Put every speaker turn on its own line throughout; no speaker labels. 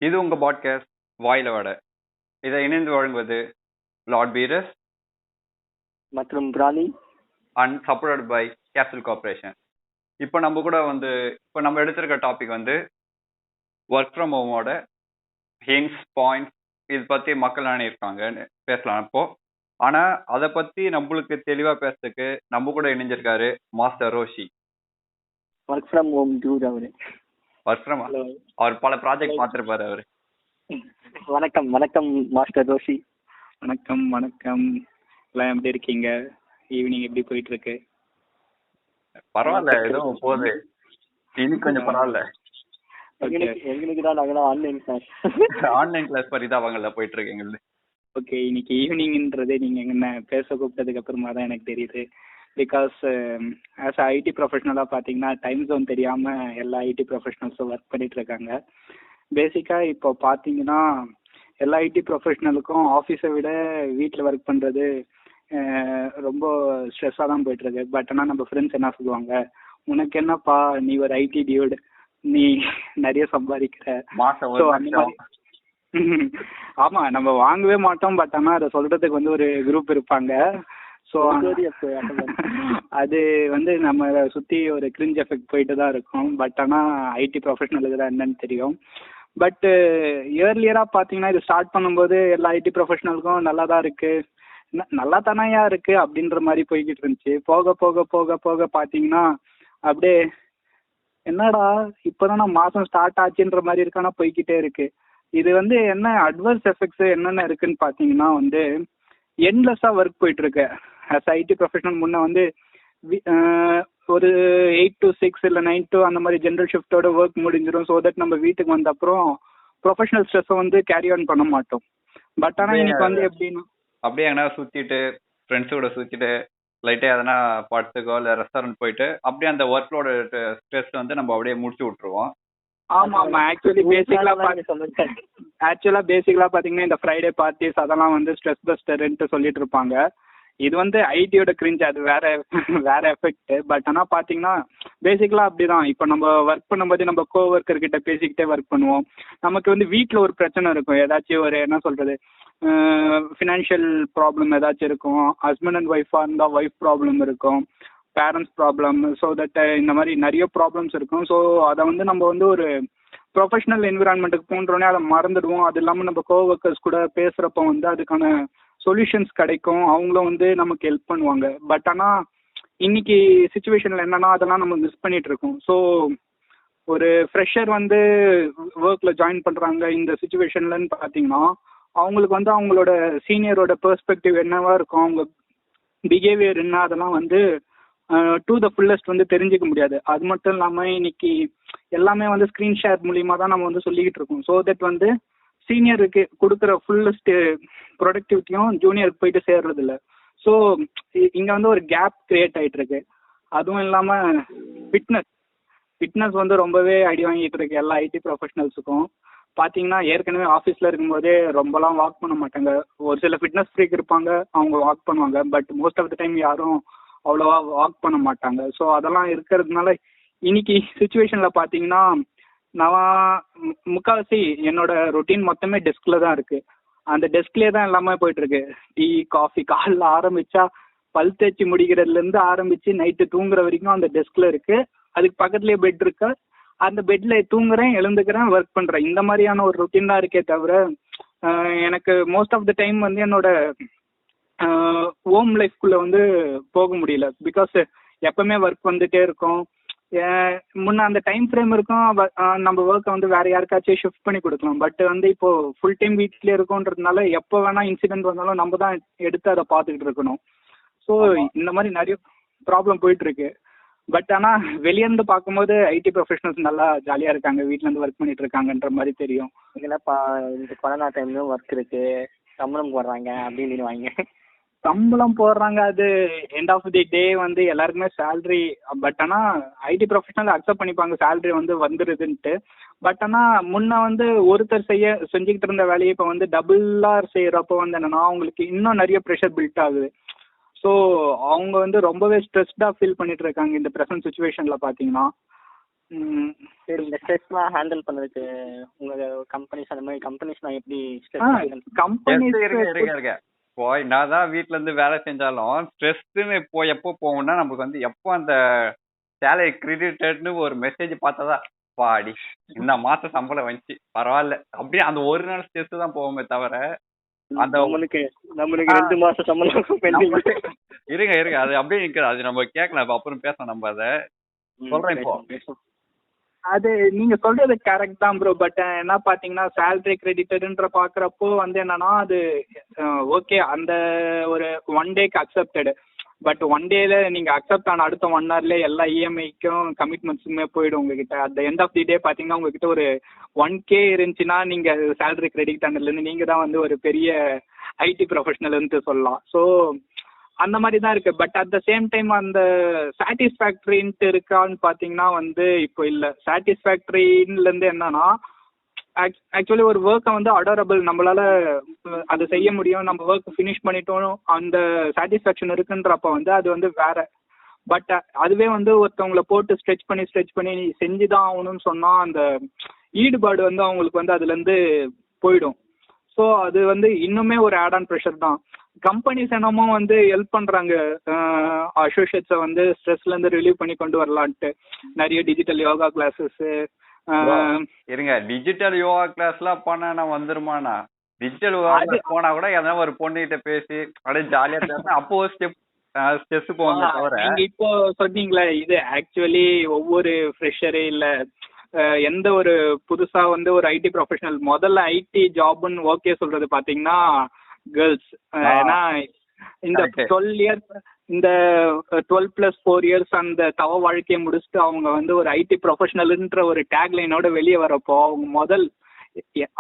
இது உங்க பாட்காஸ்ட் வாயில வட. இதை இணைந்து வழங்குவது லார்ட் பீரஸ்
மற்றும் பிராலி
and supported by capital corporation. இப்போ நம்ம எடுத்திருக்க டாபிக் ஒர்க் ஃப்ரம் ஹோமோட ஹிங்ஸ் பாயிண்ட்ஸ் இது பத்தி மக்கள் இருக்காங்கன்னு பேசலாம். இப்போ ஆனா அதை பத்தி நம்மளுக்கு தெளிவா பேசுறதுக்கு நம்ம கூட இணைஞ்சிருக்காரு master Roshi.
Work from home dude அவரு.
ஒர்க் ஃப்ரம் அவர் பல ப்ராஜெக்ட் பார்த்துருப்பாரு அவரு.
வணக்கம் வணக்கம் மாஸ்டர் ரோஷி.
வணக்கம் வணக்கம். எல்லாம் எப்படி இருக்கீங்க? ஈவினிங் எப்படி போயிட்டு இருக்கு?
பரவாயில்ல, எதுவும் போகுது. இன்னைக்கு கொஞ்சம் பரவாயில்ல.
எங்களுக்கு தான் நாங்களாம் ஆன்லைன் கிளாஸ்
ஆன்லைன் கிளாஸ் பரிதாபங்கள்ல போயிட்டு இருக்கு எங்களுக்கு.
ஓகே, இன்னைக்கு ஈவினிங்ன்றதே நீங்க என்ன பேச கூப்பிட்டதுக்கு அப்புறமா தான் எனக்கு தெரியுது. பிகாஸ் ஆஸ் ஐடி ப்ரொஃபஷனலாக பார்த்தீங்கன்னா டைம் ஜோன் தெரியாமல் எல்லா ஐடி ப்ரொஃபஷனல்ஸும் ஒர்க் பண்ணிட்டு இருக்காங்க. பேசிக்காக இப்போ பார்த்தீங்கன்னா எல்லா ஐடி ப்ரொஃபஷனலுக்கும் ஆஃபீஸை விட வீட்டில் ஒர்க் பண்ணுறது ரொம்ப ஸ்ட்ரெஸ்ஸாக தான் போயிட்டுருக்கு. பட் ஆனால் நம்ம ஃப்ரெண்ட்ஸ் என்ன சொல்லுவாங்க, உனக்கு என்னப்பா நீ ஒரு ஐடி டியூட், நீ நிறைய சம்பாதிக்கிற. ஸோ அந்த மாதிரி ஆமாம், நம்ம வாங்கவே மாட்டோம். பட் ஆனால் அதை சொல்கிறதுக்கு ஒரு குரூப் இருப்பாங்க. ஸோ அது நம்ம சுற்றி ஒரு கிரிஞ்ச் எஃபெக்ட் போயிட்டு தான் இருக்கும். பட் ஆனால் ஐடி ப்ரொஃபஷனலுக்கு தான் என்னன்னு தெரியும். பட் இயர்லியராக பார்த்தீங்கன்னா இது ஸ்டார்ட் பண்ணும்போது எல்லா ஐடி ப்ரொஃபஷனலுக்கும் நல்லா தான் இருக்குது, நல்லா தானையா இருக்குது அப்படின்ற மாதிரி போய்கிட்டு இருந்துச்சு. போக போக போக போக பார்த்தீங்கன்னா அப்படியே என்னடா இப்போதான் மாதம் ஸ்டார்ட் ஆச்சுன்ற மாதிரி இருக்கானா போய்கிட்டே இருக்குது. இது என்ன அட்வர்ஸ் எஃபெக்ட்ஸ் என்னென்ன இருக்குன்னு பார்த்தீங்கன்னா எண்ட்லெஸ்ஸாக ஒர்க் போயிட்டுருக்கு. ஆஸ் ஐடி ப்ரொஃபஷனல் முன்னே ஒரு 8 to 6 இல்லை 9 to அந்த மாதிரி ஜென்ரல் ஷிஃப்டோட ஒர்க் முடிஞ்சிடும். ஸோ தட் நம்ம வீட்டுக்கு வந்த அப்புறம் ப்ரொஃபஷனல் ஸ்ட்ரெஸ்ஸை கேரி ஆன் பண்ண மாட்டோம். பட் ஆனால் இன்னைக்கு எப்படின்னா
அப்படியே எங்கன்னா சுற்றிட்டு ஃப்ரெண்ட்ஸோட சுற்றிட்டு லைட்டாக எதனா படத்துக்கோ இல்லை ரெஸ்டாரண்ட் போயிட்டு அப்படியே அந்த ஒர்க்லோட ஸ்ட்ரெஸ் நம்ம அப்படியே முடிச்சு விட்ருவோம்.
ஆமாம் ஆமாம். ஆக்சுவலாக பேசிக்கலாக பார்த்தீங்கன்னா இந்த ஃப்ரைடே பார்ட்டிஸ் அதெல்லாம் ஸ்ட்ரெஸ் பஸ்டர்ன்ட்டு சொல்லிட்டு இருப்பாங்க. இது ஐடியோட கிரிஞ்ச், அது வேற எஃபெக்ட். பட் ஆனால் பார்த்தீங்கன்னா பேசிக்கலாக அப்படி தான். இப்போ நம்ம ஒர்க் பண்ணும்போது நம்ம கோவொர்க்கர் கிட்ட பேசிக்கிட்டே ஒர்க் பண்ணுவோம். நமக்கு வீட்டில் ஒரு பிரச்சனை இருக்கும், ஏதாச்சும் ஒரு என்ன சொல்கிறது ஃபினான்ஷியல் ப்ராப்ளம் ஏதாச்சும் இருக்கும். ஹஸ்பண்ட் அண்ட் ஒய்ஃபாக இருந்தால் ஒய்ஃப் ப்ராப்ளம் இருக்கும், பேரண்ட்ஸ் ப்ராப்ளம். ஸோ தட் இந்த மாதிரி நிறைய ப்ராப்ளம்ஸ் இருக்கும். ஸோ அதை நம்ம ஒரு ப்ரொஃபஷனல் என்விரான்மெண்ட்டுக்கு போன்றோடனே அதை மறந்துடுவோம். அது இல்லாமல் நம்ம கோவொர்க்கர்ஸ் கூட பேசுகிறப்போ அதுக்கான சொல்யூஷன்ஸ் கிடைக்கும், அவங்களும் நமக்கு ஹெல்ப் பண்ணுவாங்க. பட் ஆனால் இன்னைக்கு சுச்சுவேஷனில் என்னன்னா அதெல்லாம் நம்ம மிஸ் பண்ணிட்டு இருக்கோம். ஸோ ஒரு ஃப்ரெஷர் ஒர்க்கில் ஜாயின் பண்ணுறாங்க இந்த சுச்சுவேஷன்லன்னு பார்த்தீங்கன்னா அவங்களுக்கு அவங்களோட சீனியரோட பெர்ஸ்பெக்டிவ் என்னவா இருக்கும், அவங்க பிஹேவியர் என்ன, அதெல்லாம் டு த ஃபுல்லஸ்ட் தெரிஞ்சிக்க முடியாது. அது மட்டும் இல்லாமல் இன்னைக்கு எல்லாமே ஸ்க்ரீன் ஷேர் மூலியமாக தான் நம்ம சொல்லிக்கிட்டு இருக்கோம். ஸோ தட் சீனியருக்கு கொடுக்குற ஃபுல்லஸ்ட் ப்ரொடக்டிவிட்டியும் ஜூனியருக்கு போயிட்டு சேர்றது இல்லை. ஸோ இங்கே ஒரு கேப் கிரியேட் ஆகிட்டு இருக்கு. அதுவும் இல்லாமல் ஃபிட்னஸ் ரொம்பவே அடி வாங்கிட்டு இருக்கு எல்லா ஐடி ப்ரொஃபஷனல்ஸுக்கும். பார்த்தீங்கன்னா ஏற்கனவே ஆஃபீஸில் இருக்கும்போதே ரொம்பலாம் வாக் பண்ண மாட்டாங்க. ஒரு சில ஃபிட்னஸ் ஃப்ரீக் இருப்பாங்க, அவங்க வாக் பண்ணுவாங்க. But most of the time யாரும் அவ்வளோவா வாக் பண்ண மாட்டாங்க. ஸோ அதெல்லாம் இருக்கிறதுனால இன்னைக்கு சுச்சுவேஷனில் பார்த்தீங்கன்னா நான் முக்கால்வாசி என்னோட ரொட்டீன் மொத்தமே டெஸ்கில் தான் இருக்குது. அந்த டெஸ்க்லேயே தான் எல்லாமே போயிட்டுருக்கு. டீ காஃபி காலைல ஆரம்பித்தா பல் தேய்ச்சி முடிக்கிறதுலேருந்து ஆரம்பித்து நைட்டு தூங்குற வரைக்கும் அந்த டெஸ்கில் இருக்குது. அதுக்கு பக்கத்துலேயே பெட் இருக்கு, அந்த பெட்டில் தூங்குறேன், எழுந்துக்கிறேன், ஒர்க் பண்ணுறேன். இந்த மாதிரியான ஒரு ரொட்டீன் தான் இருக்கே தவிர எனக்கு மோஸ்ட் ஆஃப் த டைம் என்னோட ஹோம் லைஃப்குள்ளே போக முடியல. பிகாஸ் எப்பவுமே ஒர்க் வந்துட்டே இருக்கும். முன்ன அந்த டைம் ஃப்ரேம் இருக்கும், நம்ம ஒர்க்கை வேற யாருக்காச்சும் ஷிஃப்ட் பண்ணி கொடுக்கலாம். பட் இப்போ ஃபுல் டைம் வீட்லேயே இருக்கோன்றதுனால எப்போ வேணால் இன்சிடென்ட் வந்தாலும் நம்ம தான் எடுத்து அதை பார்த்துக்கிட்டு இருக்கணும். ஸோ இந்த மாதிரி நிறைய ப்ராப்ளம் போயிட்டுருக்கு. பட் ஆனால் வெளியேருந்து பார்க்கும்போது ஐடி ப்ரொஃபஷனல்ஸ் நல்லா ஜாலியாக இருக்காங்க, வீட்டிலேருந்து ஒர்க் பண்ணிட்டு இருக்காங்கன்ற மாதிரி தெரியும்.
இல்லைப்பா இந்த கொரோனா டைம்லையும் ஒர்க் இருக்குது, சம்பளம் போடுறாங்க அப்படின்னு வாங்க.
சம்பளம் போடுறாங்க, அது எண்ட் ஆஃப் தி டே எல்லாருக்குமே சேலரி. பட் ஆனால் ஐடி ப்ரொஃபஷனல் அக்செப்ட் பண்ணிப்பாங்க சேலரி வந்துடுதுன்ட்டு. பட் ஆனால் முன்ன ஒருத்தர் செஞ்சுக்கிட்டு இருந்த வேலையை இப்போ டபுளாக செய்கிறப்போ என்னன்னா அவங்களுக்கு இன்னும் நிறைய ப்ரெஷர் பில்ட் ஆகுது. ஸோ அவங்க ரொம்பவே ஸ்ட்ரெஸ்டாக ஃபீல் பண்ணிட்டு இருக்காங்க இந்த ப்ரெசன்ட் சுச்சுவேஷனில் பார்த்தீங்கன்னா.
சரி, இந்த ஸ்ட்ரெஸ்லாம் ஹேண்டில் பண்றதுக்கு உங்க கம்பெனிஸ் அந்த மாதிரி கம்பெனிஸ்லாம் எப்படி
கம்பெனிஸ்
இருக்க இப்போ நான் தான் வீட்டுல இருந்து வேலை செஞ்சாலும் ஸ்ட்ரெஸ்ன்னு இப்போ எப்போ போகும்னா நமக்கு வந்து எப்போ அந்த சேலரி கிரெடிட்டட்னு ஒரு மெசேஜ் பார்த்தாதான் பாடி இந்த மாசம் சம்பளம் வந்துச்சு பரவாயில்ல அப்படியே அந்த ஒரு நாள் ஸ்ட்ரெஸ் தான் போகுமே தவிர அந்த
நம்மளுக்கு 2 மாசம் சம்பளம்
இருங்க அது அப்படியே நிற்கிறது. அது நம்ம கேட்கலாம், அப்புறம் பேசலாம் நம்ம அதை சொல்றேன். இப்போ
அது நீங்க சொல்றது கரெக்ட் தான் ப்ரோ. பட் என்ன பாத்தீங்கன்னா சேலரி கிரெடிட்டட்ன்ற பாக்குறப்போ வந்து என்னன்னா அது ஓகே, அந்த ஒரு 1 டேக்கு அக்செப்டடு. பட் 1 டேல நீங்க அக்செப்ட் ஆன அடுத்த 1 ஹவர்ல எல்லா இஎம்ஐக்கும் கமிட்மெண்ட்ஸுமே போயிடும் உங்ககிட்ட. At the end of the day பாத்தீங்கன்னா உங்ககிட்ட ஒரு 1K இருந்துச்சுன்னா நீங்க சேலரி கிரெடிட் ஆனதுலேருந்து நீங்க தான் வந்து ஒரு பெரிய ஐடி ப்ரொஃபஷனல்னு சொல்லலாம். ஸோ அந்த மாதிரி தான் இருக்கு. But at the same time அந்த சாட்டிஸ்ஃபேக்டரின்ட்டு இருக்கான்னு பாத்தீங்கன்னா வந்து இப்போ இல்லை. சாட்டிஸ்ஃபேக்டரின்ல இருந்து என்னன்னா ஆக்சுவலி ஒரு ஒர்க்கை வந்து அடோரபிள், நம்மளால அதை செய்ய முடியும், நம்ம ஒர்க் ஃபினிஷ் பண்ணிட்டோம், அந்த சாட்டிஸ்ஃபேக்ஷன் இருக்குன்றப்ப வந்து அது வந்து வேற. பட் அதுவே வந்து ஒருத்தவங்களை போட்டு ஸ்ட்ரெச் பண்ணி செஞ்சுதான் ஆகணும்னு சொன்னா அந்த ஈடுபாடு வந்து அவங்களுக்கு வந்து அதுல இருந்து போயிடும். ஸோ அது வந்து இன்னுமே ஒரு ஆட் ஆன் ப்ரெஷர் தான். கம்பெனிஸ் என்னமோ வந்து ஹெல்ப் பண்றாங்க அசோசியேட்ஸை வந்து ஸ்ட்ரெஸ்ல இருந்து ரிலீவ் பண்ணி கொண்டு வரலான்ட்டு. நிறைய டிஜிட்டல் யோகா கிளாஸஸ்
இருங்க. டிஜிட்டல் யோகா கிளாஸ் எல்லாம் போனா வந்துருமாண்ணா? டிஜிட்டல் யோகா போனா கூட எதனா ஒரு பொண்ணுகிட்ட பேசி அப்படியே ஜாலியா பேசினா அப்போ ஸ்ட்ரெஸ் போவாங்க தவிர.
நீங்க இப்போ சொன்னீங்களே, இது ஆக்சுவலி ஒவ்வொரு ஃப்ரெஷரே இல்ல எந்த ஒரு புதுசா வந்து ஒரு ஐடி ப்ரொஃபஷனல் முதல்ல ஐடி ஜாப்னு ஓகே சொல்றது பாத்தீங்கன்னா கேர்ள்ஸ். ஏன்னா இந்த 12 இயர்ஸ், இந்த 12+4 இயர்ஸ் அந்த தவ வாழ்க்கையை முடிச்சுட்டு அவங்க வந்து ஒரு ஐடி ப்ரொஃபஷனல்ன்ற ஒரு டேக்லைனோட வெளியே வரப்போ அவங்க முதல்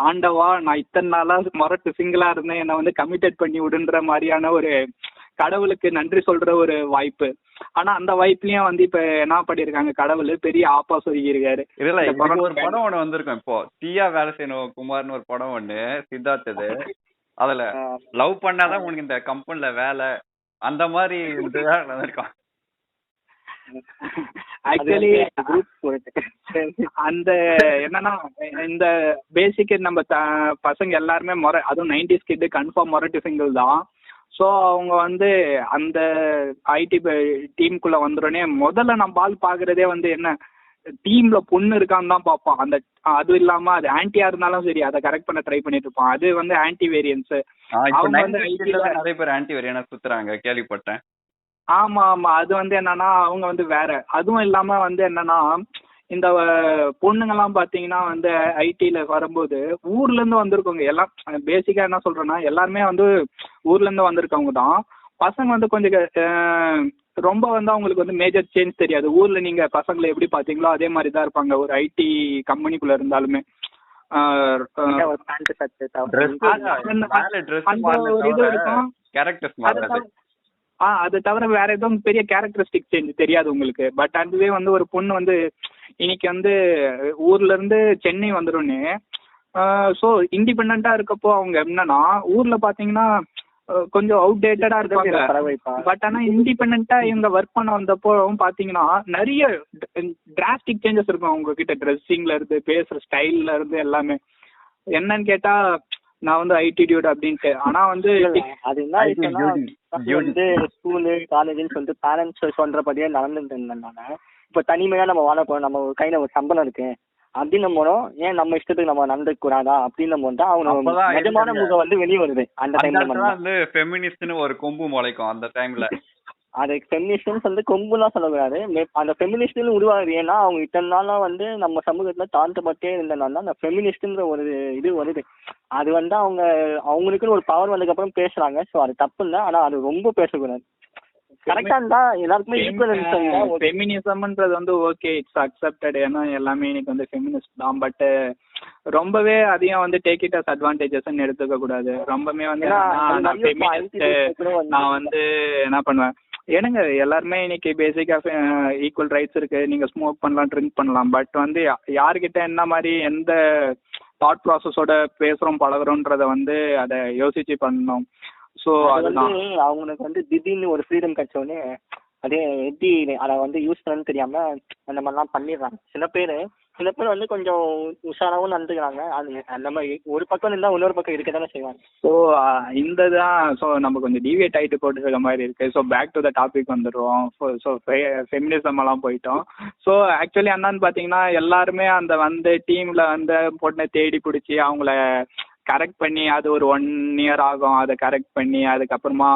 ஆண்டவா நான் இத்தனை நாளா மொரட்டு சிங்கிளா இருந்தேன், என்னை வந்து கமிட்டட் பண்ணி விடுன்ற மாதிரியான ஒரு கடவுளுக்கு நன்றி சொல்ற ஒரு வாய்ப்பு. ஆனா அந்த வாய்ப்புலயும் வந்து இப்ப என்ன பண்ணிருக்காங்க, கடவுள் பெரிய ஆப்பா சொல்லியிருக்காரு.
ஒரு படம் ஒண்ணு வந்திருக்கும் இப்போ, தீயா வேலை செய்யணும் குமார்னு ஒரு படம் ஒண்ணு, சித்தார்த்தது. அதுல லவ் பண்ணாதான் உனக்கு இந்த கம்பெனில வேலை, அந்த மாதிரி இருக்கும்.
ஆக்சுவலி அந்த என்னன்னா இந்த பேசிக் நம்ம பசங்க எல்லாருமே அதுவும் 90s கிட் கன்ஃபார்ம் மொரட்டு சிங்கிள் தான். ஸோ அவங்க வந்து அந்த ஐடி டீமுக்குள்ள வந்துடனே முதல்ல நம்ம ஆள் பாக்குறதே வந்து என்ன, டீம்ல பொண்ணு இருக்கான்னு தான் பார்ப்போம். அந்த அது இல்லாம அது ஆன்டியா இருந்தாலும் சரி அதை கரெக்ட் பண்ண ட்ரை பண்ணிட்டு இருப்பான். அது வந்து ஆன்டி வேரியன்ஸ்.
அவங்க வந்து நிறைய பேர் ஆன்டி வேரியன்ஸ் சுத்துறாங்க கேள்விப்பட்டேன்.
ஆமா ஆமா, அது வந்து என்னன்னா அவங்க வந்து வேற. அதுவும் இல்லாம வந்து என்னன்னா இந்த பொண்ணுங்கெல்லாம் பாத்தீங்கன்னா வந்து ஐடில வரும்போது ஊர்ல இருந்து வந்திருக்கவங்க எல்லாம். பேசிக்கா என்ன சொல்றேன்னா எல்லாருமே வந்து ஊர்ல இருந்து வந்திருக்கவங்க தான். பசங்க வந்து கொஞ்சம் ரொம்ப வந்து அவங்களுக்கு வந்து மேஜர் சேஞ்ச் தெரியாது. ஊர்ல நீங்க பசங்களை எப்படி பாத்தீங்களோ அதே மாதிரி தான் இருப்பாங்க ஒரு ஐடி கம்பெனிக்குள்ள இருந்தாலுமே. அது தவிர வேற எதுவும் பெரிய கேரக்டரிஸ்டிக் சேஞ்ச் தெரியாது உங்களுக்கு. பட் அதுவே வந்து ஒரு பொண்ணு வந்து இன்னைக்கு வந்து ஊர்ல இருந்து சென்னை வந்துடும்னு ஸோ இண்டிபெண்டா இருக்கப்போ அவங்க என்னன்னா ஊர்ல பாத்தீங்கன்னா கொஞ்சம் அவுடேட்டடா இருப்பாங்க. பட் ஆனா இண்டிபெண்டா இவங்க ஒர்க் பண்ண வந்தப்போ பாத்தீங்கன்னா நிறைய டிராஸ்டிக் சேஞ்சஸ் இருக்கும் அவங்க கிட்ட. ட்ரெஸ்ஸிங்ல இருந்து பேசுற ஸ்டைல்ல இருந்து எல்லாமே. என்னன்னு கேட்டா நான் வந்து ஐடிடியூட் அப்படின்ட்டு. ஆனா வந்து
அது வந்து ஸ்கூலு காலேஜ்னு சொல்லிட்டு பேரண்ட்ஸ் சொல்றபடியே நடந்துட்டு இருந்தேன் நான். இப்ப தனிமையா நம்ம வாழ போறோம், நம்ம கையில ஒரு சம்பளம் இருக்கு அப்படின்னு போனோம், ஏன் நம்ம இஷ்டத்துக்கு நம்ம நடந்துக்க கூடாதா அப்படின்னு போட்டா அவங்க நிஜமான முகம் வந்து வெளியே வருது. அந்த டைம்ல
வந்து ஃபெமினிஸ்ட்னு ஒரு கொம்பு முளைக்கும் அந்த டைம்ல.
அது ஃபெமினிஸ்ட்னு சொல்லிட்டு கொம்புலாம் சொல்லக்கூடாது, அந்த ஃபெமினிஸ்ட்னு உருவாகுது. ஏன்னா அவங்க இத்தனை நாளா வந்து நம்ம சமூகத்துல தாழ்த்தப்பட்டே இருந்தனால அந்த ஃபெமினிஸ்ட்ன்ற ஒரு இது வருது. அது வந்து அவங்களுக்குன்னு ஒரு பவர் வந்ததுக்கப்புறம் பேசுறாங்க. ஸோ அது தப்பு இல்லை, ஆனா அது ரொம்ப பேசக்கூடாது. கரெக்டா இருந்தா எல்லாருக்குமே ஈக்குவல்.
ஃபெமினிசம்ன்றது வந்து ஓகே, இட்ஸ் அக்செப்டட். ஏன்னா எல்லாமே இன்னைக்கு வந்து ஃபெமினிஸ்ட் தான். பட் ரொம்பவே அதையும் வந்து டேக் இட் அஸ் அட்வான்டேஜஸ் எடுத்துக்க கூடாது. ரொம்பவே வந்து நான் வந்து என்ன பண்ணுவேன், ஏனுங்க எல்லாருமே இன்னைக்கு பேசிக்கா ஈக்குவல் ரைட்ஸ் இருக்கு, நீங்க ஸ்மோக் பண்ணலாம், ட்ரிங்க் பண்ணலாம். பட் வந்து யாருக்கிட்ட என்ன மாதிரி எந்த தாட் ப்ராசஸோட பேசுறோம் பழகுறோன்றத வந்து அதை யோசிச்சு பண்ணணும். ஸோ அதுதான்
அவங்களுக்கு வந்து திடீர்னு ஒரு ஃப்ரீடம் கிடைச்சோடனே அதே எப்படி அதை வந்து யூஸ் பண்ணணும்னு தெரியாம அந்த மாதிரிலாம் பண்ணிடுறாங்க. சில பேர் வந்து கொஞ்சம் உஷாராகவும் நடந்துக்கிறாங்க. அது அந்த மாதிரி ஒரு பக்கம் இருந்தால் இன்னொரு பக்கம் இருக்க தானே செய்வாங்க.
ஸோ இந்த தான் ஸோ நம்ம கொஞ்சம் டிவியேட் ஆகிட்டு போட்டுருக்க மாதிரி இருக்குது. So back to the topic வந்துடுவோம். ஸோ ஃபெமினிசம் எல்லாம் போயிட்டோம். ஸோ ஆக்சுவலி என்னன்னு பார்த்தீங்கன்னா எல்லாருமே அந்த வந்து டீமில் வந்து பொண்ணை தேடி பிடிச்சி அவங்கள கரெக்ட் பண்ணி அது ஒரு 1 year ஆகும். அதை கரெக்ட் பண்ணி அதுக்கப்புறமா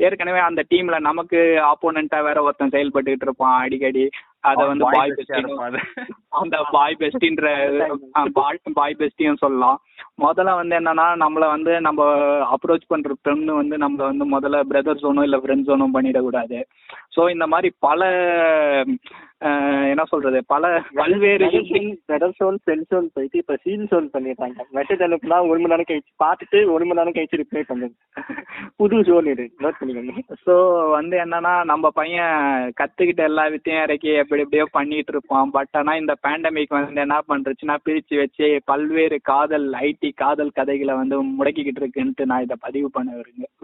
ஏற்கனவே அந்த டீம்ல நமக்கு ஆப்போனண்டா வேற ஒருத்தன் செயல்பட்டுக்கிட்டு இருப்பான் அடிக்கடி. அதை வந்து பாய் பெஸ்டின்னு அந்த பாய் பெஸ்டியும் சொல்லலாம். முதல்ல வந்து என்னன்னா நம்மள வந்து நம்ம அப்ரோச் பண்ற பெண்ணு வந்து நம்ம வந்து முதல்ல பிரதர் ஜோனோ இல்லை ஃப்ரெண்ட் ஜோனோ பண்ணிடக்கூடாது. ஸோ இந்த மாதிரி பல என்ன சொல்றது பல்வேறு
போயிட்டு இப்ப சீன் சோன் பண்ணிடுறாங்க. மெசேஜ் அனுப்புனா 1 மணி நேரம் கழிச்சு பார்த்துட்டு 1 மணி நேரம் கழிச்சு ரிப்ளை பண்ணுது. புது ஜோன் இது நோட் பண்ணிக்கோங்க.
ஸோ வந்து என்னன்னா நம்ம பையன் கத்துக்கிட்ட எல்லா வித்தையும் இறக்கி எப்படி எப்படியோ பண்ணிட்டு இருப்பான். பட் ஆனா இந்த பேண்டமிக் வந்து என்ன பண்றச்சுன்னா பிரிச்சு வச்சு பல்வேறு ஐடி காதல் கதைகளை வந்து முடக்கிக்கிட்டு இருக்குன்ட்டு நான் இதை பதிவு பண்ண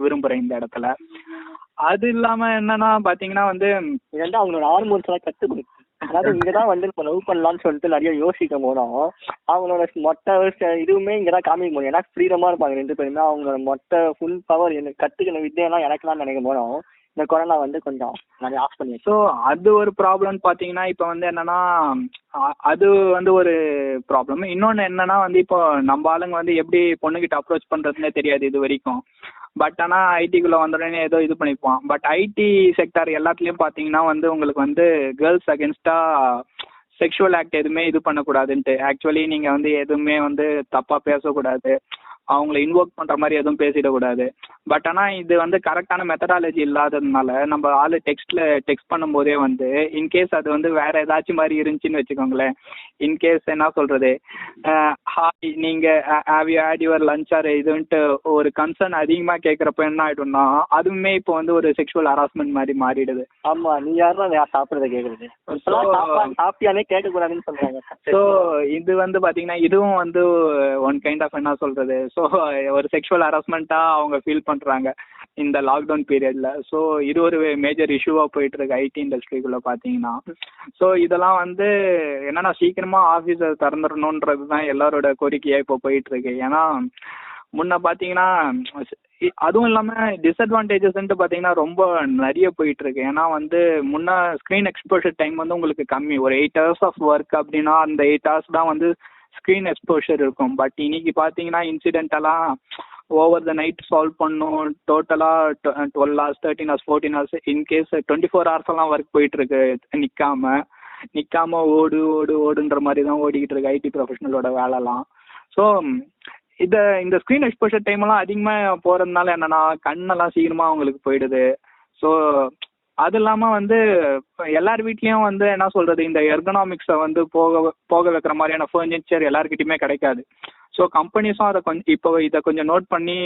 விரும்புறேன் இந்த இடத்துல. அது இல்லாம என்னன்னா பாத்தீங்கன்னா வந்து
அவங்களோட ஹார்மோன்ஸ் எல்லாம் கத்துக்கணும். அதாவது இங்கதான் வந்து இப்போ லவ் பண்ணலாம்னு சொல்லிட்டு நிறைய யோசிக்கும் போதும் அவங்களோட மொட்டை இதுவுமே இங்கதான் காமிக்க முடியும். ஏன்னா ஃப்ரீடமா இருப்பாங்க 2 பேருமே. அவங்களோட மொட்டை ஃபுல் பவர் எனக்கு கத்துக்கணும் வித்தியெல்லாம் எனக்குலாம் நினைக்கும் போதும் இந்த கொரோனா வந்து கொஞ்சம் நிறைய ஆஃப் பண்ணி.
ஸோ அது ஒரு ப்ராப்ளம்னு பார்த்தீங்கன்னா இப்போ வந்து என்னன்னா அது வந்து ஒரு ப்ராப்ளம். இன்னொன்று என்னன்னா வந்து இப்போ நம்ம ஆளுங்க வந்து எப்படி பொண்ணுகிட்ட அப்ரோச் பண்ணுறதுனே தெரியாது இது வரைக்கும். பட் ஆனால் ஐடிக்குள்ளே வந்தோடனே ஏதோ இது பண்ணிப்பான். பட் ஐடி செக்டார் எல்லாத்துலேயும் பார்த்தீங்கன்னா வந்து உங்களுக்கு வந்து கேர்ள்ஸ் அகேன்ஸ்டாக செக்ஷுவல் ஆக்ட் எதுவுமே இது பண்ணக்கூடாதுன்ட்டு. ஆக்சுவலி நீங்கள் வந்து எதுவுமே வந்து தப்பாக பேசக்கூடாது, அவங்கள இன்வோக் பண்ணுற மாதிரி எதுவும் பேசிடக்கூடாது. பட் ஆனால் இது வந்து கரெக்டான மெத்தடாலஜி இல்லாததுனால நம்ம ஆள் டெக்ஸ்ட் பண்ணும்போதே வந்து இன்கேஸ் அது வந்து வேற ஏதாச்சும் மாதிரி இருந்துச்சுன்னு வச்சுக்கோங்களேன். இன்கேஸ் என்ன சொல்கிறது ஹாய் நீங்கள் have you had your lunch or இதுன்ட்டு ஒரு கன்சர்ன் அதிகமாக கேட்குறப்ப என்ன ஆகிடும்னா அதுவுமே இப்போ வந்து ஒரு செக்ஷுவல் ஹராஸ்மெண்ட் மாதிரி மாறிடுது.
ஆமாம், நீ யாரும் சாப்பிட்றத கேட்குறது சாப்பிட்டியானே கேட்கக்கூடாதுன்னு சொல்கிறாங்க.
ஸோ இது வந்து பார்த்தீங்கன்னா இதுவும் வந்து ஒன் கைண்ட் ஆஃப் என்ன சொல்கிறது ஸோ ஒரு செக்ஷுவல் ஹராஸ்மெண்ட்டாக அவங்க ஃபீல் பண்ணுறாங்க இந்த லாக்டவுன் பீரியடில். ஸோ இது ஒரு மேஜர் இஷ்யூவாக போயிட்டுருக்கு ஐடி இண்டஸ்ட்ரிக்குள்ளே பார்த்தீங்கன்னா. ஸோ இதெல்லாம் வந்து என்னென்னா சீக்கிரமாக ஆஃபீஸை திறந்துடணுன்றது தான் எல்லாரோட கோரிக்கையாக இப்போ போயிட்டுருக்கு. ஏன்னா முன்ன பார்த்தீங்கன்னா அதுவும் இல்லாமல் டிஸ்அட்வான்டேஜஸ்ன்ட்டு பார்த்தீங்கன்னா ரொம்ப நிறைய போயிட்டுருக்கு. ஏன்னா வந்து முன்ன ஸ்க்ரீன் எக்ஸ்போஷர் டைம் வந்து உங்களுக்கு கம்மி. ஒரு 8 hours ஆஃப் ஒர்க் அப்படின்னா அந்த 8 hours தான் வந்து ஸ்க்ரீன் எக்ஸ்போஷர் இருக்கும். பட் இன்னைக்கு பார்த்தீங்கன்னா இன்சிடென்டெல்லாம் ஓவர் த நைட் சால்வ் பண்ணும். டோட்டலாக 12 hours 13 hours 14 hours in case 24 hours எல்லாம் ஒர்க் போயிட்டுருக்கு நிற்காம ஓடுன்ற மாதிரி தான் ஓடிக்கிட்டு இருக்கு ஐடி ப்ரொஃபஷனலோட வேலைலாம். ஸோ இந்த ஸ்க்ரீன் எக்ஸ்போஷர் டைமெல்லாம் அதிகமாக போகிறதுனால என்னென்னா கண்ணெல்லாம் சீக்கிரமாக அவங்களுக்கு போயிடுது. ஸோ அது இல்லாமல் வந்து எல்லார் வீட்லேயும் வந்து என்ன சொல்கிறது இந்த எர்கனாமிக்ஸை வந்து போக வைக்கிற மாதிரியான ஃபர்னிச்சர் எல்லாருக்கிட்டையுமே கிடைக்காது. ஸோ கம்பெனிஸும் இதை கொஞ்சம் நோட் பண்ணி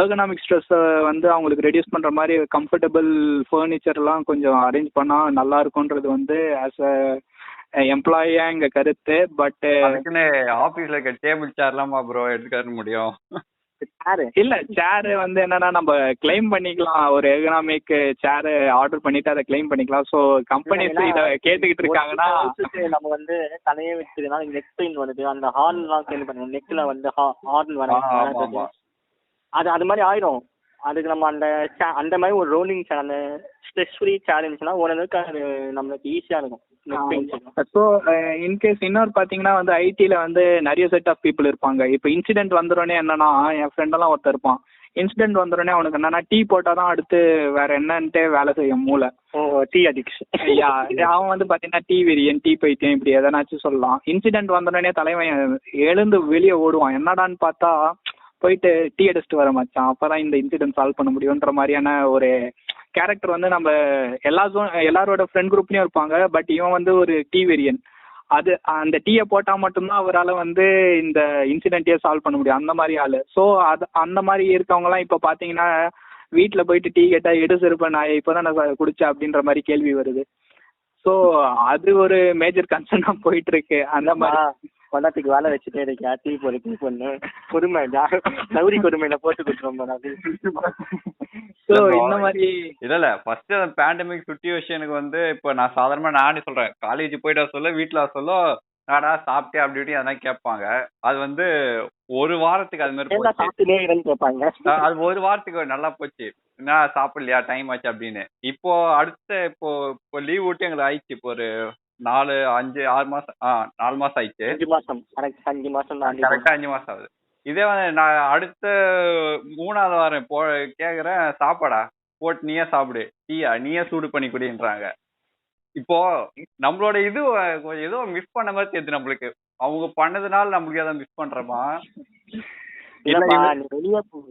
எர்கனாமிக் ஸ்ட்ரெஸ்ஸை வந்து அவங்களுக்கு ரெடியூஸ் பண்ணுற மாதிரி கம்ஃபர்டபுள் ஃபர்னிச்சர்லாம் கொஞ்சம் அரேஞ்ச் பண்ணால் நல்லா இருக்கும்ன்றது வந்து ஆஸ் அ எம்ப்ளாயியா எங்க கருத்து. பட்
ஆஃபீஸில் இருக்க டேபிள் சேர்லாமா ப்ரோ எடுத்துக்க முடியும்?
இல்ல சேர் வந்து என்னன்னா நம்ம கிளைம் பண்ணிக்கலாம். ஒரு எகனாமிக் சேர் ஆர்டர் பண்ணிட்டு அதை கிளைம் பண்ணிக்கலாம். ஸோ கம்பெனிஸ் இதை கேட்டுக்கிட்டு இருக்காங்கன்னா
நம்ம வந்து தலையே வச்சதுனால நெக் பெயின் வருது. அந்த ஹார்ன்லாம் கிளைம் பண்ணுவோம். நெக்ல வந்து ஹார்ன் வர அது மாதிரி ஆயிரும். அதுக்கு நம்ம அந்த மாதிரி ஒரு ரோலிங் சேர் அந்த ஸ்ட்ரெஸ் ஃப்ரீ சேர் இருந்துச்சுன்னா ஓரளவுக்கு அது நம்மளுக்கு ஈஸியாக இருக்கும்.
ஸோ இன்கேஸ் இன்னொரு பார்த்தீங்கன்னா வந்து ஐடியில் வந்து நிறைய செட் ஆஃப் பீப்புள் இருப்பாங்க. இப்போ இன்சிடென்ட் வந்துடனே என்னன்னா என் ஃப்ரெண்டெல்லாம் ஒருத்தர் இருப்பான். இன்சிடென்ட் வந்துடனே அவனுக்கு என்னன்னா டீ போட்டால் தான் அடுத்து வேற என்னன்ட்டு வேலை செய்யும் மூளை.
Tea addiction.
அவன் வந்து பார்த்தீங்கன்னா டீ வெறியன் டீ பைத்தியம் இப்படி எதனாச்சும் சொல்லலாம். இன்சிடென்ட் வந்துடனே தலைவன் எழுந்து வெளியே ஓடுவான். என்னடான்னு பார்த்தா போயிட்டு டீ அடிச்சுட்டு வர மச்சான், அப்போதான் இந்த இன்சிடென்ட் சால்வ் பண்ண முடியுன்ற மாதிரியான ஒரு கேரக்டர் வந்து நம்ம எல்லாரோட ஃப்ரெண்ட் குரூப்லயும் இருப்பாங்க. பட் இவன் வந்து ஒரு டீ வெரியன். அந்த டீயை போட்டால் மட்டும்தான் அவரால் வந்து இந்த இன்சிடென்ட்டே சால்வ் பண்ண முடியும். அந்த மாதிரி ஆள். ஸோ அந்த மாதிரி இருக்கவங்கலாம் இப்போ பார்த்தீங்கன்னா வீட்டில் போயிட்டு டீ கேட்டால் எடுசிருப்பேன் நான் இப்போ தான் நான் குடிச்சேன் அப்படின்ற மாதிரி கேள்வி வருது. ஸோ அது ஒரு மேஜர் கன்சர்னாக போயிட்டு இருக்கு. அந்த மாதிரி
கொண்டாத்துக்கு வேலை வச்சுட்டே இருக்கேன் டீ போடு டீ பொண்ணு பொறுமை கௌரி பொறுமையில போட்டு கொடுத்துருவோம்.
ஸோ
இல்ல bro.
இந்த மாதிரி
இல்ல ஃபர்ஸ்ட் அந்த பேண்டமிக் சுச்சுவேஷனுக்கு வந்து இப்ப நான் சாதாரணமா நானே சொல்றேன், காலேஜ் போயிட்டு வர சொல்ல வீட்டுல வர சொல்ல நாடா சாப்பிட்டே அப்படி இப்படி அதான் கேட்பாங்க. அது வந்து ஒரு வாரத்துக்கு அது மாதிரி
என்ன
போச்சு.
சாப்பிட்டுனே இருன்னு கேட்பாங்க.
அது ஒரு வாரத்துக்கு நல்லா போச்சு. என்ன சாப்பிடலையா டைம் ஆச்சு அப்படின்னு. இப்போ இப்போ லீவ் விட்டு எங்களுக்கு ஆயிடுச்சு. இப்போ ஒரு 4 5 6 மாசம் 4 மாசம் ஆயிடுச்சு.
5 மாசம் கரெக்ட், 5 மாசம் தாண்டி
கரெக்டா 5 மாசம் ஆகுது. இதே வந்து நான் அடுத்த 3வது வாரம் கேக்குறேன், சாப்பாடா போட்டு நீயே சாப்பிடு, டீயா நீயே சூடு பண்ணி குடின்றாங்க. இப்போ நம்மளோட இது கொஞ்சம் ஏதோ மிஸ் பண்ண மாதிரி தெரியுது நம்மளுக்கு. அவங்க பண்ணதுனால நம்மளுக்கு ஏதாவது மிஸ் பண்றோமா?
இல்லப்பா, நீ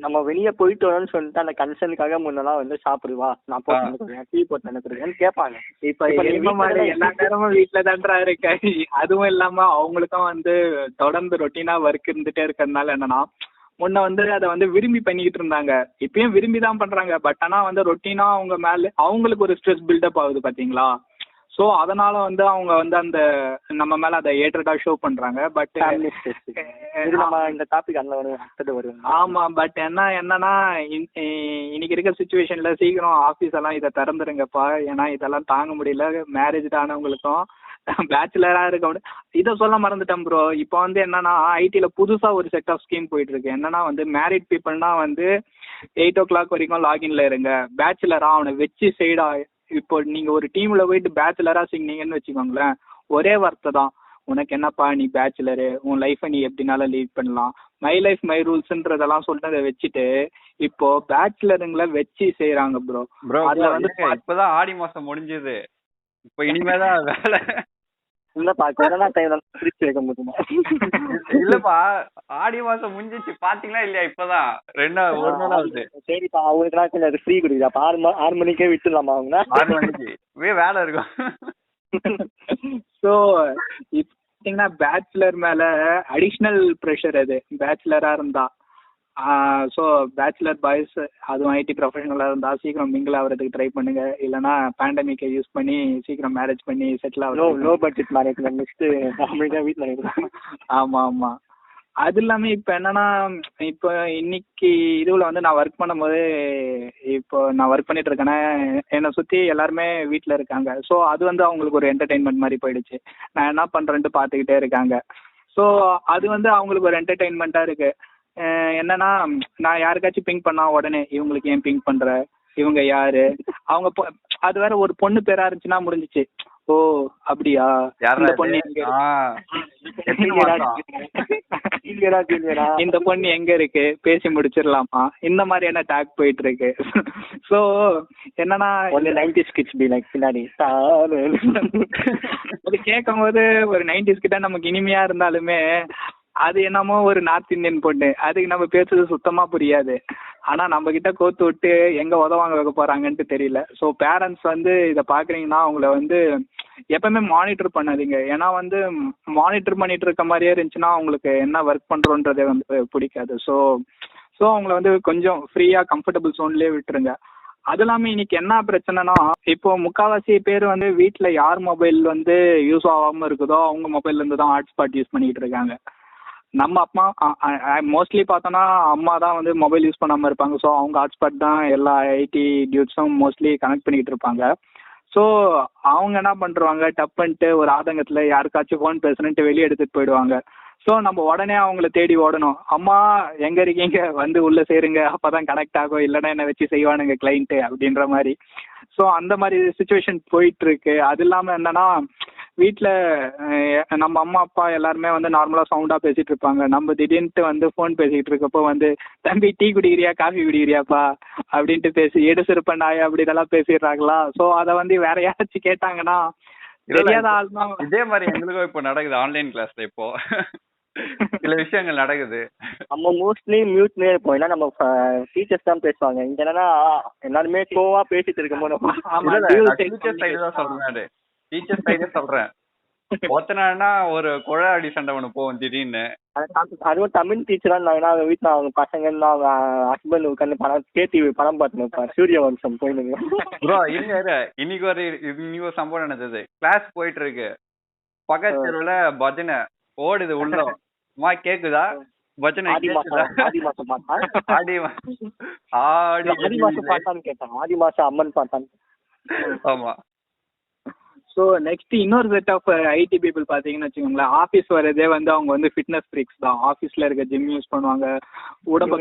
நம்ம வெளியே போயிட்டு வரோம்னு சொல்லிட்டு அந்த கன்சர்னுக்காக முன்னெல்லாம் வந்து சாப்பிடுவா, நான் போட்டு அனுப்புறேன், டீ போட்டு அனுப்புறேன்னு கேட்பாங்க.
இப்ப எருமை மாடு எல்லா நேரமும் வீட்டுல தான்றா இருக்க. அதுவும் இல்லாம அவங்களுக்கும் வந்து தொடர்ந்து ரொட்டீனா ஒர்க் இருந்துட்டே இருக்கிறதுனால என்னன்னா, முன்ன வந்து அதை வந்து விரும்பி பண்ணிக்கிட்டு இருந்தாங்க. இப்பயும் விரும்பி தான் பண்றாங்க. பட் ஆனா வந்து ரொட்டீனா அவங்க மேல அவங்களுக்கு ஒரு ஸ்ட்ரெஸ் பில்டப் ஆகுது பாத்தீங்களா. ஸோ அதனால வந்து அவங்க வந்து அந்த நம்ம மேல அதை ஏற்றடா ஷோ பண்றாங்க. பட்
இந்த டாபிக் அந்த வரும்.
ஆமா, பட் என்னன்னா இன்னைக்கு இருக்க சுச்சுவேஷன்ல சீக்கிரம் ஆபீஸ் எல்லாம் இதை திறந்துருங்கப்பா. ஏன்னா இதெல்லாம் தாங்க முடியல. மேரேஜ் ஆனவங்களுக்கும் பேச்சுலரா இருக்க இதை சொல்ல மறந்துட்டேன் ப்ரோ. இப்போ வந்து என்னன்னா ஐடில புதுசா ஒரு செட் ஆஃப் ஸ்கீம் போயிட்டு இருக்கு. என்னன்னா வந்து மேரிட் பீப்புள்னா வந்து 8 o'clock வரைக்கும் லாகின்ல இருங்க. பேச்சுலரா அவனை வச்சு சைடா. இப்போ நீங்க ஒரு டீம்ல போயிட்டு பேச்சுலரா சிங்கிங்கன்னு வச்சுக்கோங்களேன், ஒரே வார்த்தை தான், உனக்கு என்னப்பா நீ பேச்சுலரு, உன் லைஃபை நீ எப்படினாலும் லீட் பண்ணலாம், மை லைஃப் மை ரூல்ஸ்ன்றதெல்லாம் சொல்லிட்டு அதை வச்சுட்டு இப்போ பேச்சுலருங்களை வச்சு செய்யறாங்க ப்ரோ.
அதுல வந்து இப்பதான் ஆடி மாசம் முடிஞ்சது, இப்ப இனிமேதான் வேலை.
இல்லப்பா, கொரோனா டைம்ல பிரிச்சு வைக்க முடியுமா?
இல்லப்பா, ஆடி மாசம் முடிஞ்சிச்சு பாத்தீங்களா இல்லையா? இப்பதான் 1 நாள் ஆகுது.
சரிப்பா, அவங்களுக்கு அது ஃப்ரீ கொடுக்குதா? 6 மணிக்கே விட்டுலாமா அவங்க?
6 மணிக்கு வேலை இருக்கும்.
ஸோ இப்போ பார்த்தீங்கன்னா பேச்சுலர் மேல அடிஷ்னல் ப்ரெஷர் அது பேச்சுலரா இருந்தா. ஸோ பேச்சுலர் பாய்ஸ் அதுவும் ஐடி ப்ரொஃபஷனலாக இருந்தால் சீக்கிரம் மிங்கிள் ஆகிறதுக்கு ட்ரை பண்ணுங்க. இல்லைன்னா பேண்டமிக்கை யூஸ் பண்ணி சீக்கிரம் மேரேஜ் பண்ணி செட்டில் ஆகும்.
லோ பட்ஜெட் மேரேஜ் வீட்டில்.
ஆமாம் ஆமாம். அது இல்லாமல் இப்போ என்னன்னா, இப்போ இன்னைக்கு இதுவில் வந்து நான் ஒர்க் பண்ணும்போது, இப்போ நான் ஒர்க் பண்ணிட்டு இருக்கேன்னா என்னை சுற்றி எல்லாருமே வீட்டில் இருக்காங்க. ஸோ அது வந்து அவங்களுக்கு ஒரு என்டர்டெயின்மெண்ட் மாதிரி போயிடுச்சு. நான் என்ன பண்ணுறேன்ட்டு பார்த்துக்கிட்டே இருக்காங்க. ஸோ அது வந்து அவங்களுக்கு ஒரு என்டர்டெயின்மெண்ட்டாக இருக்குது. என்னன்னா, நான் யாருக்காச்சும் பிங்க் பண்ணா உடனே இவங்களுக்கு ஏன் பிங்க் பண்ற, இவங்க யாரு, அவங்க அது வேற ஒரு பொண்ணு பேரா இருந்துச்சுன்னா முடிஞ்சிச்சு. ஓ அப்படியா, இந்த பொண்ணு இந்த பொண்ணு எங்க இருக்கு, பேசி முடிச்சிடலாமா, இந்த மாதிரியான டாக் போயிட்டு இருக்கு. ஸோ என்னன்னா பின்னாடி அது கேட்கும் போது ஒரு 90s கிட்ட நமக்கு இனிமையா இருந்தாலுமே அது என்னமோ ஒரு நார்த் இந்தியன் பொண்ணு, அதுக்கு நம்ம பேசுறது சுத்தமா புரியாது. ஆனா நம்ம கிட்ட கோத்து விட்டு எங்க உதவாங்க வைக்க போறாங்கன்ட்டு தெரியல. ஸோ பேரண்ட்ஸ் வந்து இதை பாக்குறீங்கன்னா அவங்கள வந்து எப்பவுமே மானிட்டர் பண்ணாதீங்க. ஏன்னா வந்து மானிட்டர் பண்ணிட்டு இருக்க மாதிரியே இருந்துச்சுன்னா அவங்களுக்கு என்ன ஒர்க் பண்றோன்றதே வந்து பிடிக்காது. ஸோ அவங்கள வந்து கொஞ்சம் ஃப்ரீயா கம்ஃபர்டபுள் ஜோன்லயே விட்டுருங்க. அது இல்லாம இன்னைக்கு என்ன பிரச்சனைனா, இப்போ முக்கால்வாசி பேர் வந்து வீட்டுல யார் மொபைல் வந்து யூஸ் ஆகாம இருக்குதோ அவங்க மொபைல்ல இருந்து தான் ஹாட்ஸ்பாட் யூஸ் பண்ணிட்டு இருக்காங்க. நம்ம அப்பா மோஸ்ட்லி பார்த்தோன்னா அம்மா தான் வந்து மொபைல் யூஸ் பண்ணாமல் இருப்பாங்க. ஸோ அவங்க ஹாட்ஸ்பாட் தான் எல்லா ஐடி டியூட்ஸும் மோஸ்ட்லி கனெக்ட் பண்ணிக்கிட்டு இருப்பாங்க. ஸோ அவங்க என்ன பண்ணுறாங்க, டப்புன்ட்டு ஒரு ஆதங்கத்தில் யாருக்காச்சும் ஃபோன் பேசணுன்ட்டு வெளியே எடுத்துகிட்டு போயிடுவாங்க. ஸோ நம்ம உடனே அவங்கள தேடி ஓடணும். அம்மா எங்கே இருக்கீங்க, வந்து உள்ளே சேருங்க, அப்போ தான் கனெக்ட் ஆகும், இல்லைன்னா என்னை வச்சு செய்வானுங்க கிளைண்ட்டு அப்படின்ற மாதிரி. ஸோ அந்த மாதிரி சுச்சுவேஷன் போயிட்டுருக்கு. அது இல்லாமல் என்னென்னா, வீட்டில் நம்ம அம்மா அப்பா எல்லாருமே வந்து நார்மலாக சவுண்டாக பேசிகிட்டு இருப்பாங்க. நம்ம திடீர்னுட்டு வந்து ஃபோன் பேசிக்கிட்டு இருக்கப்போ வந்து தம்பி டீ குடிக்கிறியா காஃபி குடிக்கிறியாப்பா அப்படின்ட்டு பேசி எடுசிருப்ப நாய் அப்படி இதெல்லாம் பேசிடுறாங்களா. ஸோ அதை வந்து வேற யாராச்சும் கேட்டாங்கன்னா தெரியாத ஆள் தான்.
இதே மாதிரி எங்களுக்கும் இப்போ நடக்குது ஆன்லைன் கிளாஸ்ல. இப்போ சில விஷயங்கள் நடக்குது.
நம்ம மோஸ்ட்லி மியூட்லயே இருப்போம். ஏன்னா நம்ம டீச்சர்ஸ் தான் பேசுவாங்க. இங்க என்னன்னா எல்லாருமே கோவா பேசிட்டு இருக்கும் போது
டீச்சர் சைடு தான் சொல்றேன். டீச்சர் சைடே சொல்றேன். ஒருத்தனா ஒரு குழாடி சண்டை ஒண்ணு போவோம் திடீர்னு.
அதுவும் தமிழ் டீச்சரா இருந்தாங்கன்னா அவங்க வீட்டுல அவங்க பசங்க அவங்க ஹஸ்பண்ட் உட்காந்து படம் படம் பார்த்துன்னு சூரிய வம்சம் போயிடுங்க.
ப்ரோ இருங்க, இன்னைக்கு ஒரு சம்பவம் நடந்தது. கிளாஸ் போயிட்டு இருக்கு, பக்கத்து தெருவுல பஜனை ஓடுது. உள்ள மா கேக்குதா, பச்சனை
ஆடி மாசம் பாட்டா
ஆடி ஆடி
ஆடி மாசம் பாட்டான்னு கேட்டேன். ஆடி மாசம் அம்மன் பாட்டான்னு.
ஆமா.
ஸோ நெக்ஸ்ட் இன்னொரு செட் ஆஃப் ஐடி பீப்புள் பார்த்தீங்கன்னு வச்சுக்கோங்களேன், ஆஃபீஸ் வரதே வந்து அவங்க வந்து ஃபிட்னஸ் ஃப்ரீக்ஸ் தான். ஆஃபீஸில் இருக்க ஜிம் யூஸ் பண்ணுவாங்க, உடம்பு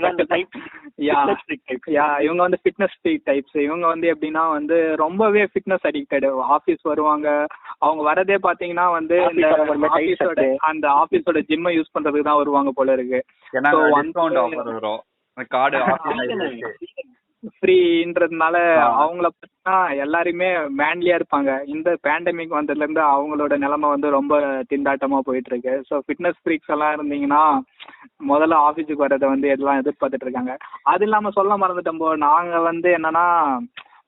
இவங்க வந்து ஃபிட்னஸ் ஃப்ரீக் டைப்ஸ். இவங்க வந்து எப்படின்னா வந்து ரொம்பவே ஃபிட்னஸ் அடிக்டட். ஆஃபீஸ் வருவாங்க, அவங்க வரதே பார்த்தீங்கன்னா வந்து அந்த ஆஃபீஸோட ஜிம்மை யூஸ் பண்ணுறதுக்கு தான் வருவாங்க போல இருக்கு. ஃப்ரீன்றதுனால அவங்கள பார்த்தா எல்லாருமே மேன்லியா இருப்பாங்க. இந்த பேண்டமிக் வந்ததுல இருந்து அவங்களோட நிலைமை வந்து ரொம்ப திண்டாட்டமா போயிட்டு இருக்கு. ஸோ ஃபிட்னஸ் ஃப்ரீக்ஸ் எல்லாம் இருந்தீங்கன்னா முதல்ல ஆஃபீஸுக்கு வரதை வந்து எல்லாம் எதிர்பார்த்துட்டு இருக்காங்க. அது இல்லாம சொல்ல மறந்துட்டோம், நாங்க வந்து என்னன்னா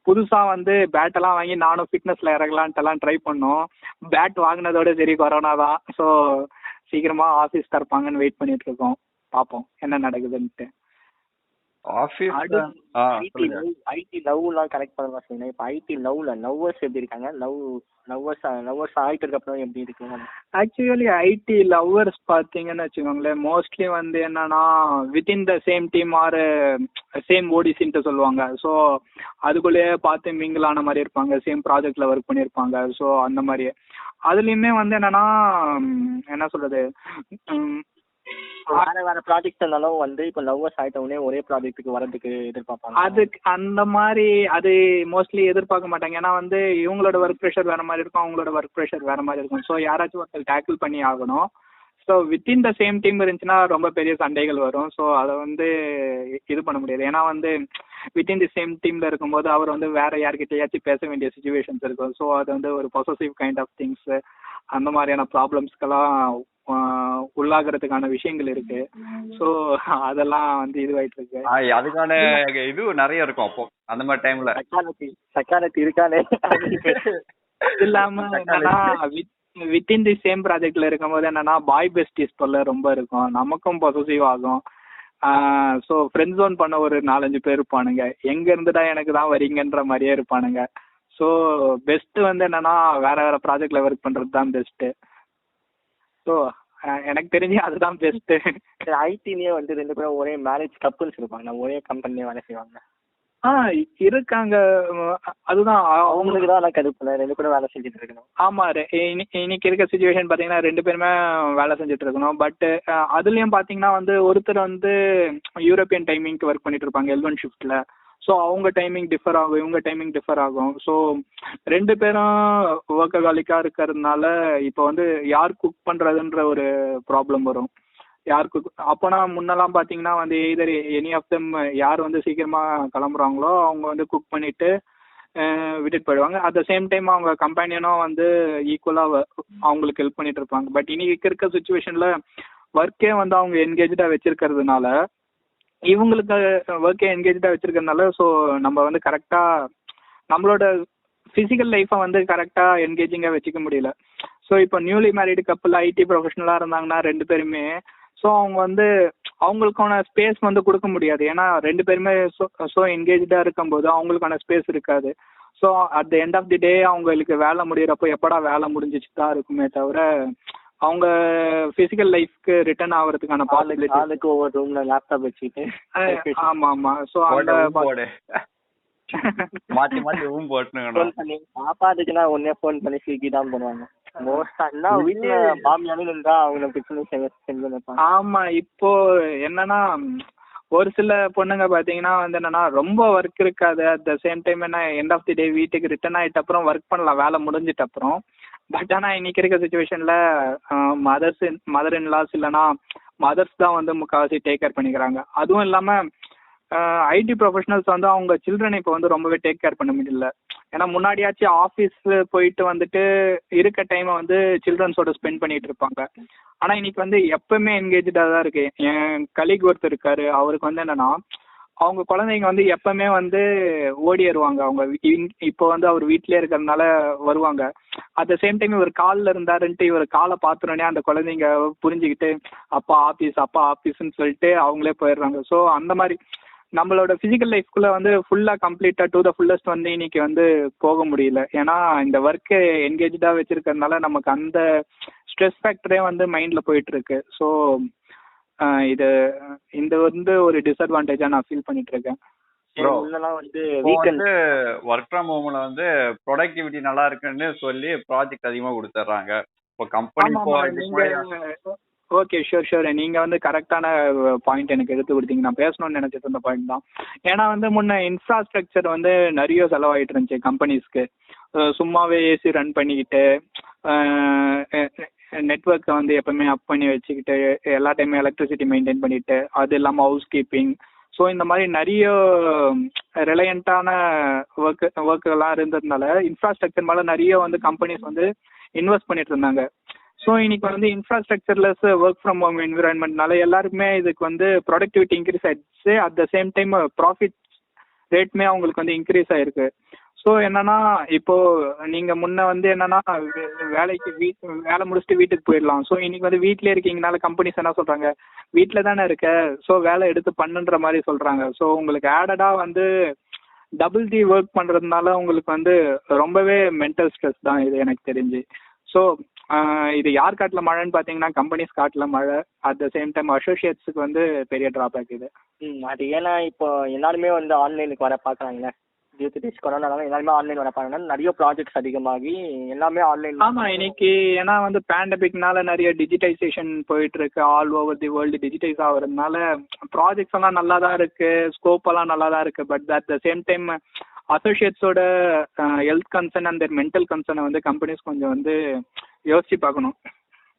புதுசா வந்து பேட் எல்லாம் வாங்கி நானும் ஃபிட்னஸ்ல இறங்கலான்ட்டு எல்லாம் ட்ரை பண்ணோம். பேட் வாங்கினதோட சரி கொரோனா தான். ஸோ சீக்கிரமா ஆஃபீஸ் தரப்பாங்கன்னு வெயிட் பண்ணிட்டு இருக்கோம், பார்ப்போம் என்ன நடக்குதுன்ட்டு.
ஐடி லவ்லாம் கனெக்ட் பண்ணலாம் சொன்னீங்க. இப்போ ஐடி லவ்வர்ஸ் எப்படி இருக்காங்க? லவ்வர்ஸ் ஆயிட்டு அப்புறம் எப்படி இருக்கு?
ஆக்சுவலி ஐடி லவ்வர்ஸ் பார்த்தீங்கன்னு வச்சுக்கோங்களேன், மோஸ்ட்லி வந்து என்னன்னா within the same team or same ஓடிசின்ட்டு சொல்லுவாங்க. ஸோ அதுக்குள்ளேயே பார்த்து மிங்கிள் ஆன மாதிரி இருப்பாங்க, சேம் ப்ராஜெக்ட்ல ஒர்க் பண்ணியிருப்பாங்க. ஸோ அந்த மாதிரி அதுலேயுமே வந்து என்னன்னா என்ன சொல்றது,
வேற ப்ராஜெக்ட் இருந்தாலும் வந்து இப்போ லவ்வர்ஸ் ஆயிட்டவனே ஒரே ப்ராஜெக்ட்டுக்கு வரதுக்கு எதிர்பார்ப்பாங்க.
அதுக்கு அந்த மாதிரி அது மோஸ்ட்லி எதிர்பார்க்க மாட்டாங்க. ஏன்னா வந்து இவங்களோட ஒர்க் ப்ரெஷர் வேற மாதிரி இருக்கும், அவங்களோட ஒர்க் ப்ரெஷர் வேற மாதிரி இருக்கும். ஸோ யாராச்சும் ஒருத்தர் டேக்கிள் பண்ணி ஆகணும். So within the same team இருந்துச்சுன்னா ரொம்ப பெரிய சண்டைகள் வரும். ஸோ அதை வந்து இது பண்ண முடியாது. ஏன்னா வந்து வித்தின் தி சேம் டீம்ல இருக்கும்போது அவர் வந்து வேற யார்கிட்டயாச்சும் பேச வேண்டிய சுச்சுவேஷன்ஸ் இருக்கும். ஸோ அது வந்து ஒரு பொசசிவ் கைண்ட் ஆஃப் திங்ஸ், அந்த மாதிரியான ப்ராப்ளம்ஸ்க்கெல்லாம் உள்ளாகிறதுக்கான விஷயங்கள் இருக்கு. ஸோ அதெல்லாம் வந்து இதுவாயிட்டு இருக்கு.
அதுக்கான இது நிறைய இருக்கும். அப்போ அந்த மாதிரி டைம்ல
சக்காலத்தி இருக்கானே.
இது இல்லாம என்னன்னா வித்தின் தி சேம் ப்ராஜெக்ட்ல இருக்கும்போது என்னன்னா பாய் பெஸ்டிஸ் தொல்லை ரொம்ப இருக்கும், நமக்கும் பொசசிவ் ஆகும். ஸோ ஃப்ரெண்ட் ஜோன் பண்ண ஒரு 4-5 பேர் இருப்பானுங்க, எங்க இருந்துடா எனக்கு தான் வரீங்கன்ற மாதிரியே இருப்பானுங்க. ஸோ பெஸ்ட் வந்து என்னன்னா வேற வேற ப்ராஜெக்ட்ல ஒர்க் பண்றது தான் பெஸ்ட். ஸோ எனக்கு தெரிஞ்சு அதுதான் பெஸ்ட்.
ஐடிலேயே வந்து 2 பேரும் ஒரே மேரேஜ் கப்புள்ஸ் இருப்பாங்க, ஒரே கம்பெனிலே வேலை செய்வாங்க.
இருக்காங்க. அதுதான்
அவங்களுக்கு தான் கடுப்புல 2 பேரும் வேலை செஞ்சுட்டு இருக்கணும்.
ஆமா, இன்னைக்கு இருக்க சுச்சுவேஷன் பாத்தீங்கன்னா 2 பேருமே வேலை செஞ்சுட்டு இருக்கணும். பட் அதுலயும் பாத்தீங்கன்னா வந்து ஒருத்தர் வந்து யூரோப்பியன் டைமிங்க்கு ஒர்க் பண்ணிட்டு இருப்பாங்க L1 ஷிஃப்ட்ல. ஸோ அவங்க டைமிங் டிஃபர் ஆகும், இவங்க டைமிங் டிஃபர் ஆகும். ஸோ 2 பேரும் ஒர்க்ககாலிக்காக இருக்கிறதுனால இப்போ வந்து யார் குக் பண்ணுறதுன்ற ஒரு ப்ராப்ளம் வரும். யாருக்கு அப்போனா முன்னெல்லாம் பார்த்தீங்கன்னா வந்து எய்தர் எனி ஆஃப் தெம் யார் வந்து சீக்கிரமாக கிளம்புறாங்களோ அவங்க வந்து குக் பண்ணிவிட்டு விட்டுட்டு போயிடுவாங்க. அட் த சேம் டைம் அவங்க கம்பெனியனும் வந்து ஈக்குவலாக அவங்களுக்கு ஹெல்ப் பண்ணிட்டு இருப்பாங்க. பட் இன்னைக்கு இருக்க சுச்சுவேஷனில் ஒர்க்கே வந்து அவங்க என்கேஜாக வச்சிருக்கிறதுனால, இவங்களுக்கு ஒர்க்கே என்கேஜாக வச்சிருக்கிறதுனால ஸோ நம்ம வந்து கரெக்டாக நம்மளோட ஃபிசிக்கல் லைஃப்பை வந்து கரெக்டாக என்கேஜிங்காக வச்சுக்க முடியல. ஸோ இப்போ நியூலி மேரிடு கப்பல் ஐடி ப்ரொஃபஷனலாக இருந்தாங்கன்னா 2 பேருமே ஸோ அவங்க வந்து அவங்களுக்கான ஸ்பேஸ் வந்து கொடுக்க முடியாது. ஏன்னா 2 பேருமே ஸோ என்கேஜாக இருக்கும்போது அவங்களுக்கான ஸ்பேஸ் இருக்காது. So at the end of the day அவங்களுக்கு வேலை முடிகிறப்போ எப்படா வேலை முடிஞ்சிச்சு தான் இருக்குமே தவிர அவங்க பிசிக்கல் லைஃப்க்கு ரிட்டர்ன் ஆகிறதுக்கான பாசிபிலிட்டி.
அதுக்கு ஒவ்வொரு ரூம்ல லேப்டாப் வச்சுக்கிட்டு
ஆமா ஆமா. ஸோ அந்த
மாத்தி மாத்தி ரூம் போட்டுங்க.
சாப்பாடுக்குன்னா ஒன்னே ஃபோன் பண்ணி ஸ்விக்கி தான் பண்ணுவாங்க. வீட்டுல மாமியாரும் இருந்தா அவங்க பிரச்சனை.
ஆமா, இப்போ என்னன்னா ஒரு சில பொண்ணுங்க பாத்தீங்கன்னா வந்து என்னன்னா ரொம்ப ஒர்க் இருக்காது. அட் த சேம் டைம் என்ன எண்ட் ஆஃப் தி டே வீட்டுக்கு ரிட்டர்ன் ஆயிட்ட அப்புறம் ஒர்க் பண்ணலாம் வேலை முடிஞ்சிட்ட அப்புறம். பட் ஆனால் இன்னைக்கு இருக்க சுச்சுவேஷன்ல மதர் இன் லாஸ் இல்லைன்னா மதர்ஸ் தான் வந்து முக்கால்வாசி டேக் கேர் பண்ணிக்கிறாங்க. அதுவும் இல்லாமல் ஐடி ப்ரொஃபஷனல்ஸ் வந்து அவங்க சில்ட்ரனை இப்போ வந்து ரொம்பவே டேக் கேர் பண்ண முடியல. ஏன்னா முன்னாடியாச்சும் ஆஃபீஸ் போயிட்டு வந்துட்டு இருக்க டைமை வந்து சில்ட்ரன்ஸோட ஸ்பெண்ட் பண்ணிட்டு இருப்பாங்க. ஆனால் இன்னைக்கு வந்து எப்பவுமே என்கேஜாக தான் இருக்கு. என் கலீக் ஒருத்தர் இருக்காரு, அவருக்கு வந்து என்னன்னா அவங்க குழந்தைங்க வந்து எப்பவுமே வந்து ஓடிடுவாங்க. அவங்க இப்போ வந்து அவர் வீட்டிலே இருக்கிறதுனால வருவாங்க. அட் த சேம் டைம் இவர் காலில் இருந்தாருன்ட்டு இவர் காலை பார்த்துனோடனே அந்த குழந்தைங்க புரிஞ்சுக்கிட்டு அப்பா ஆஃபீஸ்ன்னு சொல்லிட்டு அவங்களே போயிடுறாங்க. ஸோ அந்த மாதிரி நம்மளோட ஃபிசிக்கல் லைஃப்குள்ளே வந்து ஃபுல்லாக கம்ப்ளீட்டாக டு த ஃபுல்லஸ்ட் வந்து இன்னைக்கு வந்து போக முடியல. ஏன்னா இந்த ஒர்க்கு என்கேஜாக வச்சிருக்கிறதுனால நமக்கு அந்த ஸ்ட்ரெஸ் ஃபேக்டரே வந்து மைண்டில் போயிட்டு இருக்கு. ஸோ இது இந்த வந்து ஒரு டிஸ்அட்வான்டேஜா நான் ஃபீல் பண்ணிட்டு இருக்கேன்.
ப்ரோ
உள்ளலாம் வந்து
இப்போ
வீக்கெண்ட்
வந்து ஒர்க் ஃப்ரம் ஹோம்ல வந்து ப்ரொடக்டிவிட்டி நல்லா இருக்குன்னு சொல்லி ப்ராஜெக்ட் அதிகமா கொடுத்துட்றாங்க. இப்போ கம்பெனி
ஆமா
இப்போ
ஆமா
இதுக்கு
நீங்க
முன்னாடி
ஓகே ஷூர் நீங்க வந்து கரெக்டான பாயிண்ட் எனக்கு எடுத்து கொடுத்தீங்க. நான் பேசணும்னு நினைச்சிட்டு இருந்த பாயிண்ட் தான். ஏன்னா வந்து முன்ன இன்ஃப்ராஸ்ட்ரக்சர் வந்து நிறைய செலவாயிட்டு இருந்துச்சு கம்பெனிஸ்க்கு. சும்மாவே ஏசி ரன் பண்ணிக்கிட்டு நெட்ஒர்க்கை வந்து எப்பவுமே அப் பண்ணி வச்சுக்கிட்டு எல்லா டைமும் எலக்ட்ரிசிட்டி மெயின்டைன் பண்ணிட்டு அது இல்லாமல் ஹவுஸ் கீப்பிங், ஸோ இந்த மாதிரி நிறைய ரிலையண்ட்டான ஒர்க்கெல்லாம் இருந்ததுனால இன்ஃப்ராஸ்ட்ரக்சர் மேலே நிறைய வந்து கம்பெனிஸ் வந்து இன்வெஸ்ட் பண்ணிட்டு இருந்தாங்க. ஸோ இன்னைக்கு வந்து இன்ஃப்ராஸ்ட்ரக்சர்லெஸ் ஒர்க் ஃப்ரம் ஹோம் என்விரான்மெண்ட்னால எல்லாருக்குமே இதுக்கு வந்து ப்ரொடக்டிவிட்டி இன்க்ரீஸ் ஆயிடுச்சு. At the same time profit ரேட்மே அவங்களுக்கு வந்து இன்க்ரீஸ் ஆயிருக்கு. ஸோ என்னன்னா இப்போ நீங்க முன்ன வந்து என்னன்னா வேலைக்கு வேலை முடிச்சுட்டு வீட்டுக்கு போயிடலாம். ஸோ இன்னைக்கு வந்து வீட்டிலே இருக்கீங்கனால கம்பெனிஸ் என்ன சொல்றாங்க, வீட்டில் தானே இருக்க ஸோ வேலை எடுத்து பண்ணுன்ற மாதிரி சொல்றாங்க. ஸோ உங்களுக்கு ஆடடா வந்து டபுள் தி ஒர்க் பண்றதுனால உங்களுக்கு வந்து ரொம்பவே மென்டல் ஸ்ட்ரெஸ் தான் இது எனக்கு தெரிஞ்சு. ஸோ இது யார் காட்டில் மழைன்னு பார்த்தீங்கன்னா கம்பெனிஸ் காட்டில் மழை. அட் த சேம் டைம் அசோசியேட்ஸுக்கு வந்து பெரிய ட்ராபேக் இது.
அது ஏன்னா இப்போ எல்லாருமே வந்து ஆன்லைனுக்கு வர பார்க்குறாங்களே, கொரோனால எல்லாருமே ஆன்லைன் வர பார்க்கறாங்க, நிறைய ப்ராஜெக்ட்ஸ் அதிகமாகி எல்லாமே ஆன்லைன்.
ஆமா இன்னைக்கு ஏன்னா வந்து பேண்டமிக்னால நிறைய டிஜிட்டைசேஷன் போயிட்டு இருக்கு. All over the world digitise ஆகுறதுனால ப்ராஜெக்ட்ஸ் எல்லாம் நல்லா தான் இருக்கு, ஸ்கோப் எல்லாம் நல்லா தான் இருக்கு. But at the same time அசோசியேட்ஸோட ஹெல்த் கன்சர்ன் அண்ட் மென்டல் கன்சர்னை வந்து கம்பெனிஸ் கொஞ்சம் வந்து யோசிச்சு பார்க்கணும்.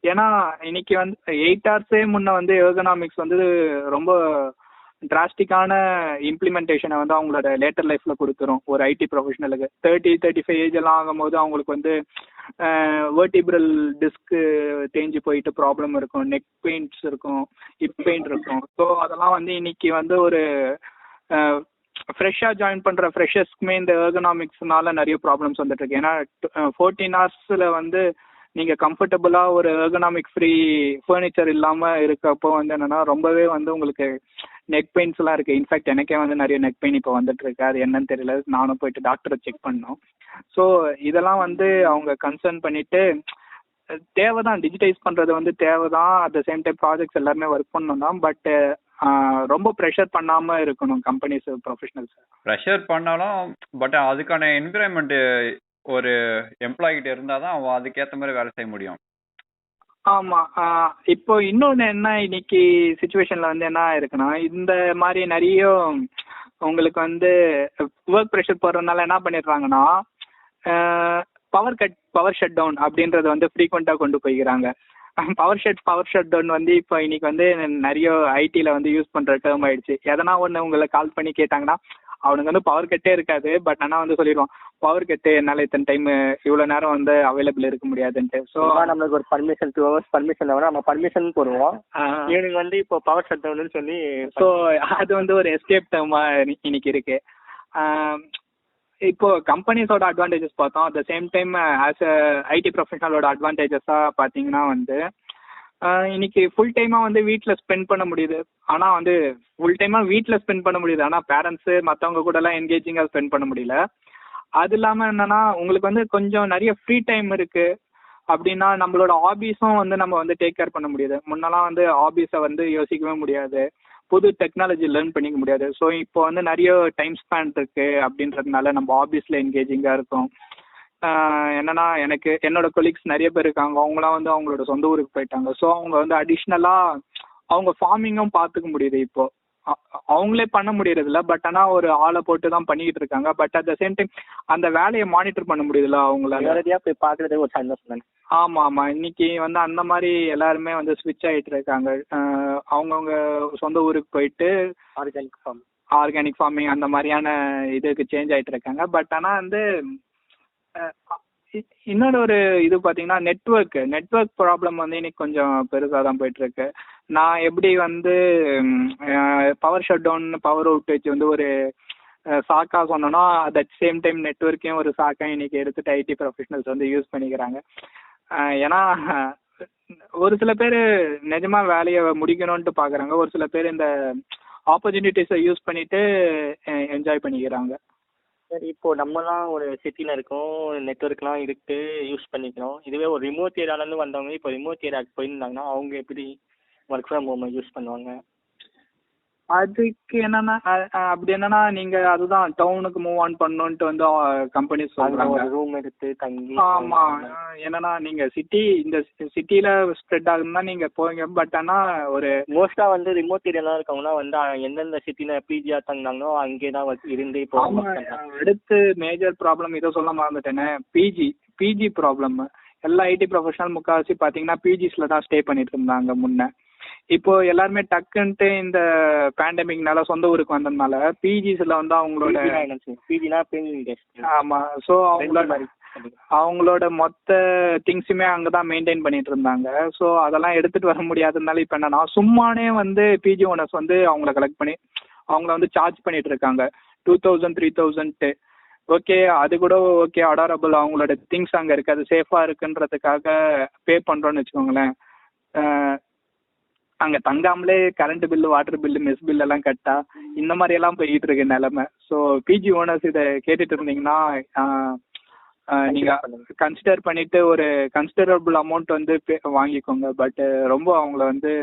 ஏன்னா இன்னைக்கு வந்து 8 hours முன்ன வந்து எர்கனாமிக்ஸ் வந்து ரொம்ப டிராஸ்டிக்கான இம்ப்ளிமெண்டேஷனை வந்து அவங்களோட லேட்டர் லைஃப்ல கொடுத்துரும். ஒரு ஐடி ப்ரொஃபஷனலுக்கு 30-35 ஏஜ் எல்லாம் ஆகும்போது அவங்களுக்கு வந்து வெர்டிபிரல் டிஸ்க் தேஞ்சு போயிட்டு ப்ராப்ளம் இருக்கும், நெக் பெயின்ஸ் இருக்கும், ஹிப் பெயின் இருக்கும். ஸோ அதெல்லாம் வந்து இன்னைக்கு வந்து ஒரு ஃப்ரெஷ்ஷாக ஜாயின் பண்ணுற ஃப்ரெஷர்ஸ்க்குமே இந்த எர்கனாமிக்ஸ்னால நிறைய ப்ராப்ளம்ஸ் வந்துட்டு இருக்கு. ஏன்னா 14 hours வந்து நீங்கள் கம்ஃபர்டபுளாக ஒரு எர்கனாமிக் ஃப்ரீ ஃபர்னிச்சர் இல்லாமல் இருக்கப்போ வந்து என்னென்னா ரொம்பவே வந்து உங்களுக்கு நெக் பெயின்ஸ்லாம் இருக்குது. இன்ஃபேக்ட் எனக்கே வந்து நிறைய நெக் பெயின் இப்போ வந்துட்டு இருக்கு. அது என்னன்னு தெரியல, நானும் போயிட்டு டாக்டரை செக் பண்ணோம். ஸோ இதெல்லாம் வந்து அவங்க கன்சர்ன் பண்ணிட்டு தேவை தான், டிஜிட்டைஸ் பண்ணுறது வந்து தேவை தான். At the same time projects எல்லாருமே ஒர்க் பண்ணணும் தான். பட் ரொம்ப ப்ரெஷர் பண்ணாமல் இருக்கணும் கம்பெனிஸ் ப்ரொஃபஷனல்ஸ்.
ப்ரெஷர் பண்ணாலும் பட் அதுக்கான என்விரான்மெண்ட் ஒரு எம்ப்ளாயி கிட்ட இருந்தால் தான் அவன் அதுக்கேற்ற மாதிரி வேலை செய்ய முடியும்.
ஆமாம் இப்போ இன்னொன்று என்ன இன்னைக்கு சுச்சுவேஷனில் வந்து என்ன இருக்குன்னா, இந்த மாதிரி நிறைய உங்களுக்கு வந்து ஒர்க் ப்ரெஷர் போடுறதுனால என்ன பண்ணிடுறாங்கன்னா பவர் ஷட் டவுன் அப்படின்றது வந்து ஃப்ரீக்வெண்ட்டாக கொண்டு போய்க்கிறாங்க. பவர் ஷட் டவுன் வந்து இப்போ இன்னைக்கு வந்து நிறைய ஐடியில் வந்து யூஸ் பண்ணுற டேர்ம் ஆயிடுச்சு. எதனா ஒன்று உங்களை கால் பண்ணி கேட்டாங்கன்னா அவனுக்கு வந்து பவர் கட்டே இருக்காது, பட் ஆனால் வந்து சொல்லிடுவான் பவர் கட்டு என்னால் இத்தனை டைம் இவ்வளோ நேரம் வந்து அவைலபிள் இருக்க முடியாதுன்ட்டு. ஸோ
நம்மளுக்கு ஒரு பர்மிஷன் 2 hours பர்மிஷன் நம்ம பர்மிஷன் போடுவோம். இவனுக்கு வந்து இப்போ பவர் ஷட் டவுன்னு சொல்லி
ஸோ அது வந்து ஒரு எஸ்கேப் டேர்மாக இன்னைக்கு இருக்கு. இப்போ கம்பெனிஸோட அட்வான்டேஜஸ் பார்த்தோம். At the same time as a IT ப்ரொஃபஷனலோட அட்வான்டேஜஸாக பார்த்தீங்கன்னா வந்து இன்னைக்கு ஃபுல் டைமாக வந்து வீட்டில் ஸ்பெண்ட் பண்ண முடியுது. ஆனால் வந்து ஃபுல் டைமாக வீட்டில் ஸ்பெண்ட் பண்ண முடியுது, ஆனால் பேரண்ட்ஸு மற்றவங்க கூடலாம் என்கேஜிங்காக ஸ்பெண்ட் பண்ண முடியல. அது இல்லாமல் என்னென்னா உங்களுக்கு வந்து கொஞ்சம் நிறைய ஃப்ரீ டைம் இருக்குது அப்படின்னா நம்மளோட ஹாபீஸும் வந்து நம்ம வந்து டேக் கேர் பண்ண முடியுது. முன்னெல்லாம் வந்து ஹாபீஸை வந்து யோசிக்கவே முடியாது, புது டெக்னாலஜி லேர்ன் பண்ணிக்க முடியாது. ஸோ இப்போ வந்து நிறைய டைம் ஸ்பேன் இருக்குது அப்படின்றதுனால நம்ம ஹாபீஸில் என்கேஜிங்காக இருக்கும். என்னன்னா எனக்கு என்னோட கொலீக்ஸ் நிறைய பேர் இருக்காங்க, அவங்களாம் வந்து அவங்களோட சொந்த ஊருக்கு போயிட்டாங்க. ஸோ அவங்க வந்து அடிஷ்னலாக அவங்க ஃபார்மிங்கும் பார்த்துக்க முடியுது. இப்போ அவங்களே பண்ண முடியறதில்ல, பட் ஆனால் ஒரு ஆளை போட்டு தான் பண்ணிக்கிட்டு இருக்காங்க. But at the same time அந்த வேலையை மானிட்டர் பண்ண முடியுதுல்ல அவங்களால.
நேரடியாக போய் பார்க்குறது ஒரு சந்தோஷம்.
ஆமாம் ஆமாம் இன்னைக்கு வந்து அந்த மாதிரி எல்லாருமே வந்து ஸ்விட்ச் ஆகிட்டு இருக்காங்க. அவங்கவுங்க சொந்த ஊருக்கு போயிட்டு ஆர்கானிக் ஃபார்மிங் அந்த மாதிரியான இதுக்கு சேஞ்ச் ஆகிட்டு இருக்காங்க. பட் ஆனால் வந்து இன்னொரு ஒரு இது பார்த்தீங்கன்னா நெட்ஒர்க் ப்ராப்ளம் வந்து இன்னைக்கு கொஞ்சம் பெருசாக தான் போயிட்டுருக்கு. நான் எப்படி வந்து power shut down power outage வந்து ஒரு சாக்கா சொன்னோன்னா அட் சேம் டைம் நெட்ஒர்க்கையும் ஒரு சாக்கா இன்னைக்கு எடுத்துட்டு ஐடி ப்ரொஃபஷனல்ஸ் வந்து யூஸ் பண்ணிக்கிறாங்க. ஏன்னா ஒரு சில பேர் நிஜமாக வேலையை முடிக்கணும்ன்ட்டு பார்க்குறாங்க, ஒரு சில பேர் இந்த ஆப்பர்ச்சுனிட்டிஸை யூஸ் பண்ணிட்டு என்ஜாய் பண்ணிக்கிறாங்க.
சரி, இப்போ நம்மலாம் ஒரு சிட்டியில் இருக்கோம், நெட்ஒர்க்லாம் இருக்கு, யூஸ் பண்ணிக்கிறோம். இதுவே ஒரு ரிமோட் ஏரியாலேருந்து வந்தவங்க இப்போ ரிமோட் ஏரியாவுக்கு போயிருந்தாங்கன்னா அவங்க எப்படி ஒர்க் ஃப்ரம் ஹோம் யூஸ் பண்ணுவாங்க.
அதுக்கு என்னன்னா அப்படி என்னன்னா நீங்க அதுதான் டவுனுக்கு மூவ் ஆன் பண்ணணும்ட்டு வந்து கம்பெனி சொல்றாங்க.
ஒரு ரூம் எடுத்து தங்கி.
ஆமா, என்னன்னா நீங்க இந்த சிட்டில ஸ்ப்ரெட் ஆகுதுன்னா நீங்க போவீங்க. பட் ஆனா ஒரு
மோஸ்டா வந்து ரிமோட் ஏரியாலாம் இருக்கவங்கன்னா வந்து எந்தெந்த சிட்டில பிஜியா தங்கினாங்களோ அங்கேதான் இருந்து இப்போ.
அடுத்து மேஜர் ப்ராப்ளம் இதை சொல்ல மறந்துட்டேனே, பிஜி ப்ராப்ளம். எல்லா ஐடி ப்ரொஃபஷனல் முக்கால்வாசி பாத்தீங்கன்னா பிஜிஸ்ல தான் ஸ்டே பண்ணிட்டு இருந்தாங்க முன்ன. இப்போ எல்லாருமே டக்குன்ட்டு இந்த பேண்டமிக்னால சொந்த ஊருக்கு வந்ததுனால பிஜிஸ்ல வந்து அவங்களோட ஆமா, ஸோ அவங்களோட மொத்த திங்ஸுமே அங்கதான் மெயின்டைன் பண்ணிட்டு இருந்தாங்க. ஸோ அதெல்லாம் எடுத்துட்டு வர முடியாததுனால இப்ப என்னன்னா சும்மானே வந்து பிஜி ஓனர்ஸ் வந்து அவங்கள கலெக்ட் பண்ணி அவங்கள வந்து சார்ஜ் பண்ணிட்டு இருக்காங்க 2000 3000. ஓகே, அது கூட ஓகே, அடாரபிள். அவங்களோட திங்ஸ் அங்க இருக்கு, அது சேஃபா இருக்குன்றதுக்காக பே பண்றோம்னு வச்சுக்கோங்களேன். அங்க தங்காமலே current bill, water bill, mess bill எல்லாம் கட்டா இந்த மாதிரி எல்லாம் போயிட்டு இருக்கு நிலைமை. ஸோ பிஜி ஓனர்ஸ் இதை கேட்டுட்டு இருந்தீங்கன்னா நீங்க கன்சிடர் பண்ணிட்டு ஒரு கன்சிடரபிள் அமௌண்ட் வந்து வாங்கிக்கோங்க. பட் ரொம்ப அவங்கள வந்து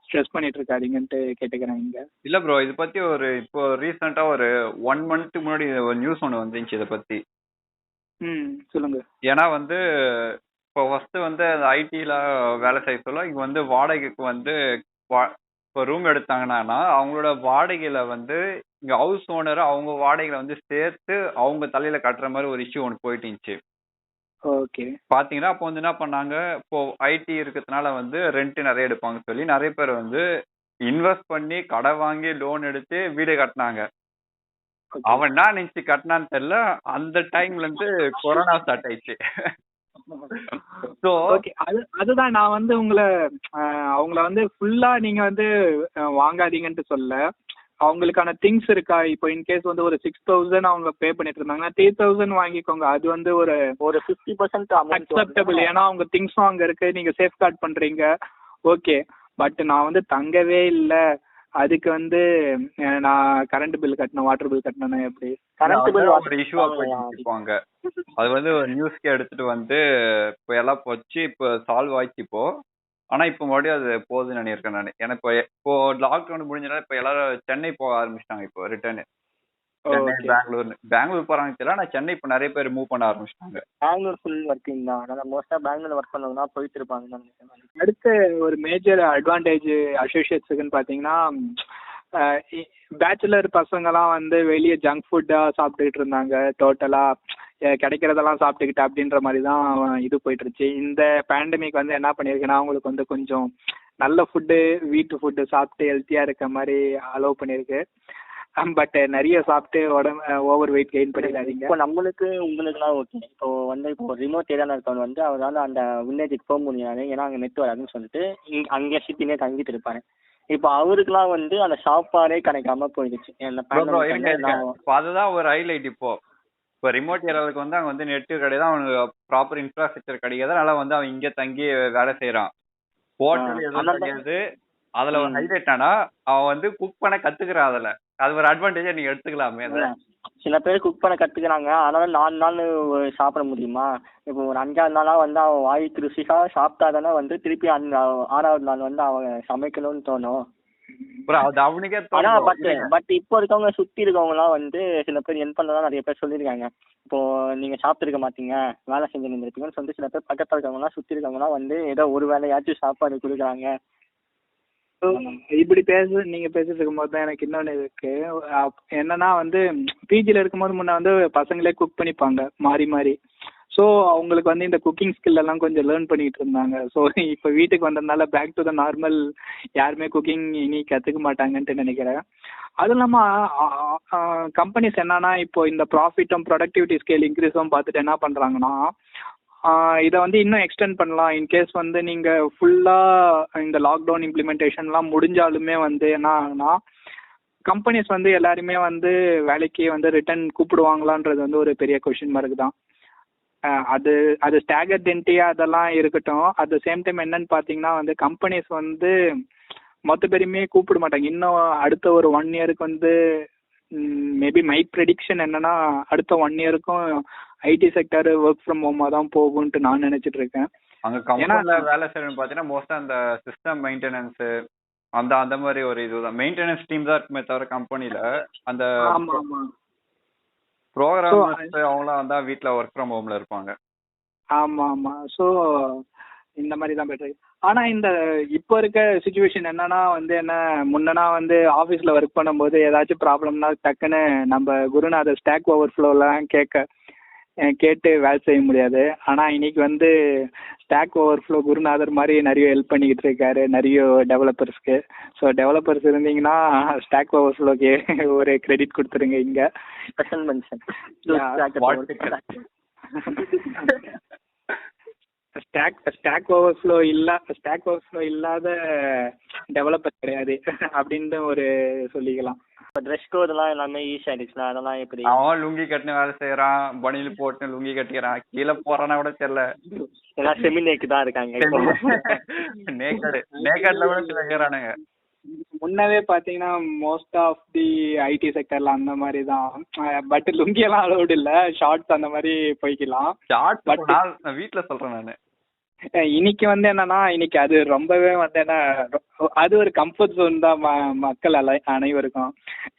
ஸ்ட்ரெஸ் பண்ணிட்டு இருக்காதீங்கன்ட்டு கேட்டுக்கிறேன். இங்க
இல்ல ப்ரோ, இது பத்தி இப்போ ரீசெண்டா ஒரு 1 month முன்னாடி ஒரு நியூஸ் ஒன்று வந்துச்சு இதை பத்தி.
சொல்லுங்க.
ஏன்னா வந்து இப்போ ஃபர்ஸ்ட் வந்து ஐடில வேலை செய்ய சொல்ல இங்க வந்து வாடகைக்கு வந்து இப்போ ரூம் எடுத்தாங்கன்னா அவங்களோட வாடகையில வந்து இங்க ஹவுஸ் ஓனர் அவங்க வாடகையில வந்து சேர்த்து அவங்க தலையில கட்டுற மாதிரி ஒரு இஷ்யூ ஒன்று போயிட்டு இருந்துச்சு.
ஓகே,
பாத்தீங்கன்னா அப்போ வந்து என்ன பண்ணாங்க, இப்போ ஐடி இருக்கிறதுனால வந்து ரெண்ட் நிறைய எடுப்பாங்க சொல்லி நிறைய பேர் வந்து இன்வெஸ்ட் பண்ணி கடை வாங்கி லோன் எடுத்து வீடு கட்டினாங்க. அவன் என்ன நினைச்சு கட்டினான்னு தெரியல, அந்த டைம்ல இருந்து கொரோனா ஸ்டார்ட் ஆயிடுச்சு.
அதுதான் நான் வந்து அவங்கள வந்து ஃபுல்லா நீங்க வந்து வாங்காதீங்கன்ட்டு சொல்ல. அவங்களுக்கான திங்ஸ் இருக்கா, இப்போ இன்கேஸ் வந்து ஒரு 6000 அவங்க பே பண்ணிட்டு இருந்தாங்கன்னா 3000 வாங்கிக்கோங்க. அது வந்து ஒரு
50%
அக்செப்டபிள். ஏன்னா அவங்க திங்ஸும் அங்க இருக்கு, நீங்க சேஃப் கார்ட் பண்றீங்க, ஓகே. பட் நான் வந்து தங்கவே இல்லை, அதுக்கு வந்து நான் கரண்ட் பில் கட்டணும், வாட்டர் பில் கட்டணும். எப்படி
கரண்ட் பில்
ஒரு இஷ்யூவா போயிட்டு அது வந்து ஒரு நியூஸ்க்கு எடுத்துட்டு வந்து இப்போ எல்லாம் போச்சு, இப்போ சால்வ் ஆயிடுச்சு இப்போ. ஆனா இப்போ மறுபடியும் அது போகுதுன்னு நினைக்கிறேன் நான். ஏன்னா இப்போ லாக்டவுன் முடிஞ்சனால இப்போ எல்லாரும் சென்னை போக ஆரம்பிச்சிட்டாங்க. இப்போ ரிட்டர்னு சென்னை, பெங்களூர் போறாங்க தெரியல. ஆனா சென்னை இப்போ நிறைய பேர் மூவ் பண்ண ஆரம்பிச்சிட்டாங்க.
பெங்களூர் ஃபுல் ஒர்க்கிங் தான். அதனால மோஸ்டா பெங்களூர் ஒர்க் பண்ணவங்க போயிட்டு இருப்பாங்க.
அடுத்து ஒரு மேஜர் அட்வான்டேஜ் அசோசியேட்ஸுக்குன்னு பாத்தீங்கன்னா, பேச்சுலர் பசங்கெல்லாம் வந்து வெளியே ஜங்க் ஃபுட்டா சாப்பிட்டுக்கிட்டு இருந்தாங்க. டோட்டலா கிடைக்கிறதெல்லாம் சாப்பிட்டுக்கிட்டு அப்படின்ற மாதிரி தான் இது போயிட்டு இருந்துச்சு. இந்த பேண்டமிக் வந்து என்ன பண்ணிருக்குன்னா அவங்களுக்கு வந்து கொஞ்சம் நல்ல ஃபுட்டு, வீட்டு ஃபுட்டு சாப்பிட்டு ஹெல்த்தியா இருக்க மாதிரி அலோவ் பண்ணிருக்கு. பட் நிறைய சாப்பிட்டு உடம்பு ஓவர் வெயிட் கெயின் பண்ணிடாதீங்க.
இப்போ உங்களுக்குலாம் ஓகே. இப்போ ரிமோட் ஏரியாவில் இருக்கவங்க வந்து அவரால் அந்த வில்லேஜுக்கு போக முடியாது, ஏன்னா அங்கே நெட் வராதுன்னு சொல்லிட்டு அங்கே சிட்டிலே தங்கிட்டு இருப்பாரு. இப்போ அவருக்குலாம் வந்து அந்த சாப்பாடே கிடைக்காம போயிடுச்சு.
அதுதான் ஒரு ஹைலைட். இப்போ ரிமோட் ஏரியாவுக்கு வந்து அங்கே வந்து நெட்டு கிடையாது, அவனுக்கு ப்ராப்பர் இன்ஃப்ராஸ்ட்ரக்சர் கிடையாது. அதனால வந்து அவன் இங்கே தங்கி வேலை செய்யறான். ஹோட்டல் எதுவும் கிடையாது. அதுல ஒரு ஹைலைட் ஆனா அவன் வந்து குக் பண்ண கத்துக்கிறான். அதுல அது ஒரு அட்வான்டேஜா நீங்க எடுத்துக்கலாமே.
சில பேர் குக் பண்ண கத்துக்கிறாங்க, அதனால 4 நாள் சாப்பிட முடியுமா? இப்போ ஒரு 5ஆவது நாளா வந்து அவன் வாய்க்கு ருசியா சாப்பிட்டா தானே வந்து திருப்பி 6ஆவது நாள் வந்து அவன் சமைக்கணும்னு தோணும். பட் இப்போ இருக்கவங்க சுத்தி இருக்கவங்க எல்லாம் வந்து சில பேர் என் பண்ணதான் நிறைய பேர் சொல்லியிருக்காங்க. இப்போ நீங்க சாப்பிட்டுருக்க மாட்டீங்க, வேலை செஞ்சு நின்றுருப்பீங்கன்னு சொல்லிட்டு சில பேர் பக்கத்துல இருக்கவங்க எல்லாம் சுத்தி இருக்கவங்க எல்லாம் வந்து ஏதோ ஒரு வேலையாச்சும் சாப்பாடு கொடுக்குறாங்க.
இப்படி நீங்க பேசிட்டு இருக்கும் போது தான் எனக்கு இன்னொன்னு இருக்கு. என்னன்னா வந்து பிஜில இருக்கும்போது முன்ன வந்து பசங்களே குக் பண்ணிப்பாங்க மாறி மாறி. ஸோ அவங்களுக்கு வந்து இந்த குக்கிங் ஸ்கில் எல்லாம் கொஞ்சம் லேர்ன் பண்ணிட்டு இருந்தாங்க. ஸோ இப்போ வீட்டுக்கு வந்ததுனால பேக் டு த நார்மல், யாருமே குக்கிங் இனி கற்றுக்க மாட்டாங்கன்ட்டு நினைக்கிறேன். அதுவும் இல்லாமல் கம்பெனிஸ் என்னன்னா இப்போ இந்த ப்ராஃபிட்டும் ப்ரொடக்டிவிட்டி ஸ்கேல் இன்க்ரீஸும் பார்த்துட்டு என்ன பண்ணுறாங்கன்னா, இதை வந்து இன்னும் எக்ஸ்டெண்ட் பண்ணலாம். இன்கேஸ் வந்து நீங்கள் ஃபுல்லாக இந்த லாக்டவுன் இம்ப்ளிமெண்டேஷன்லாம் முடிஞ்சாலுமே வந்து என்ன ஆகுனா, கம்பெனிஸ் வந்து எல்லாருமே வந்து வேலைக்கு வந்து ரிட்டர்ன் கூப்பிடுவாங்களான்றது வந்து ஒரு பெரிய கொஷின் மார்க் தான். அது ஸ்டாகர் டென்டியா அதெல்லாம் இருக்கட்டும். அட் த சேம் டைம் என்னன்னு பார்த்தீங்கன்னா வந்து கம்பெனிஸ் வந்து மொத்த பேருமே கூப்பிட மாட்டாங்க. இன்னும் அடுத்த ஒரு 1 இயருக்கு வந்து மேபி மை ப்ரெடிக்ஷன் என்னன்னா அடுத்த 1 இயருக்கும் ஐடி செக்டர் ஒர்க் ஃப்ரம் ஹோமாக தான் போகும்ன்ட்டு நான் நினச்சிட்டு இருக்கேன்.
அங்க கம்பெனில வேலை செய்யணும்னு பாத்தீங்கன்னா மோஸ்டா அந்த சிஸ்டம் மெயின்டெனன்ஸ் அந்த அந்த மாதிரி ஒரு இதுதான் மெயின்டெனன்ஸ் டீம் தான் இருக்குமே தவிர கம்பெனில அந்த ப்ரோக்ராமர்ஸ் அவங்களாம் வந்தா வீட்ல ஒர்க் ஃப்ரம் ஹோம்ல இருப்பாங்க.
ஆமா ஆமா. ஸோ இந்த மாதிரி தான் போயிட்டு இருக்கு. ஆனா இந்த இப்போ இருக்க சுச்சுவேஷன் என்னன்னா வந்து என்ன, முன்னனா வந்து ஆஃபீஸ்ல ஒர்க் பண்ணும்போது ஏதாச்சும் ப்ராப்ளம்னா டக்குன்னு நம்ம குருநாதர் ஸ்டாக் ஓவர்ஃப்ளோலாம் கேட்டு வேலை செய்ய முடியாது. ஆனா இன்னைக்கு வந்து ஸ்டாக் ஓவர்ஃப்ளோ குருநாதர் மாதிரி நிறைய ஹெல்ப் பண்ணிக்கிட்டு இருக்காரு நிறைய டெவலப்பர்ஸ்க்கு. ஸோ டெவலப்பர்ஸ் இருந்தீங்கன்னா ஸ்டாக் ஓவர்ஃப்ளோக்கு ஒரு கிரெடிட் கொடுத்துருங்க இங்க.
Special mention.
ஸ்டாக் ஓவர்ஃப்ளோ இல்லாத டெவலப்பர் கிடையாது அப்படின்னு ஒரு சொல்லிக்கலாம்.
ட்ரெஸ் கோட்லாம் எல்லாமே ஈஸி ஆயிடுச்சுல, அதெல்லாம் எப்படி?
அவன் லுங்கி கட்டின வேலை செய்யறான், பனியில் போட்டு லுங்கி கட்டிக்கிறான், கீழே போறானா கூட தெரியல.
எல்லாம் செமி நேக்கு தான் இருக்காங்க.
நேக்கட்ல கூட சில செய்யறானுங்க.
முன்னவே பாத்தீங்கன்னா மோஸ்ட் ஆஃப் தி ஐடி செக்டர்ல அந்த மாதிரி தான். பட் லுங்கி எல்லாம் அலௌட் இல்ல, ஷார்ட்ஸ் அந்த மாதிரி போய்க்கலாம்.
நான் வீட்டுல சொல்றேன் நானு.
இன்னைக்கு வந்து என்னன்னா, இன்னைக்கு அது ரொம்பவே வந்து என்ன, அது ஒரு கம்ஃபர்ட் ஜோன் தான் மக்கள் அனைவருக்கும்.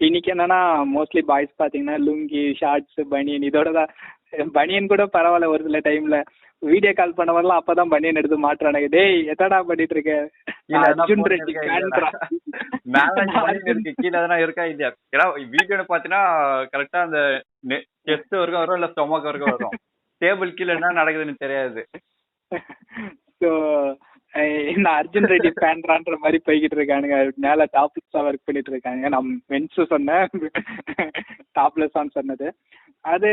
இன்னைக்கு என்னன்னா மோஸ்ட்லி பாய்ஸ் பாத்தீங்கன்னா லுங்கி, ஷார்ட்ஸ், பனியன், இதோட தான். பனியன் கூட பரவாயில்ல, ஒரு சில டைம்ல வீடியோ கால் பண்ண வரலாம் அப்பதான் பனியன் எடுத்து மாட்டுறானுங்க. டேய் எத்தடா பண்ணிட்டு இருக்க? அர்ஜுன் ரெட்டி
கீழே இருக்கா இல்லையா? ஏன்னா வீடியோ பாத்தீங்கன்னா கரெக்டா அந்த செஸ்ட் வரைக்கும் வரும், இல்ல ஸ்டொமக் வரைக்கும் வரும். டேபிள் கீழே என்ன நடக்குதுன்னு தெரியாது.
ஸோ இந்த அர்ஜுன் ரெட்டி ஃபேன்றான்ற மாதிரி போய்கிட்டு இருக்கானுங்க. மேல டாப்லெஸ்ஸா ஒர்க் பண்ணிட்டு இருக்காங்க. நான் மென்ஸ் சொன்னேன், டாப்லெஸ்ஸான்னு சொன்னது. அது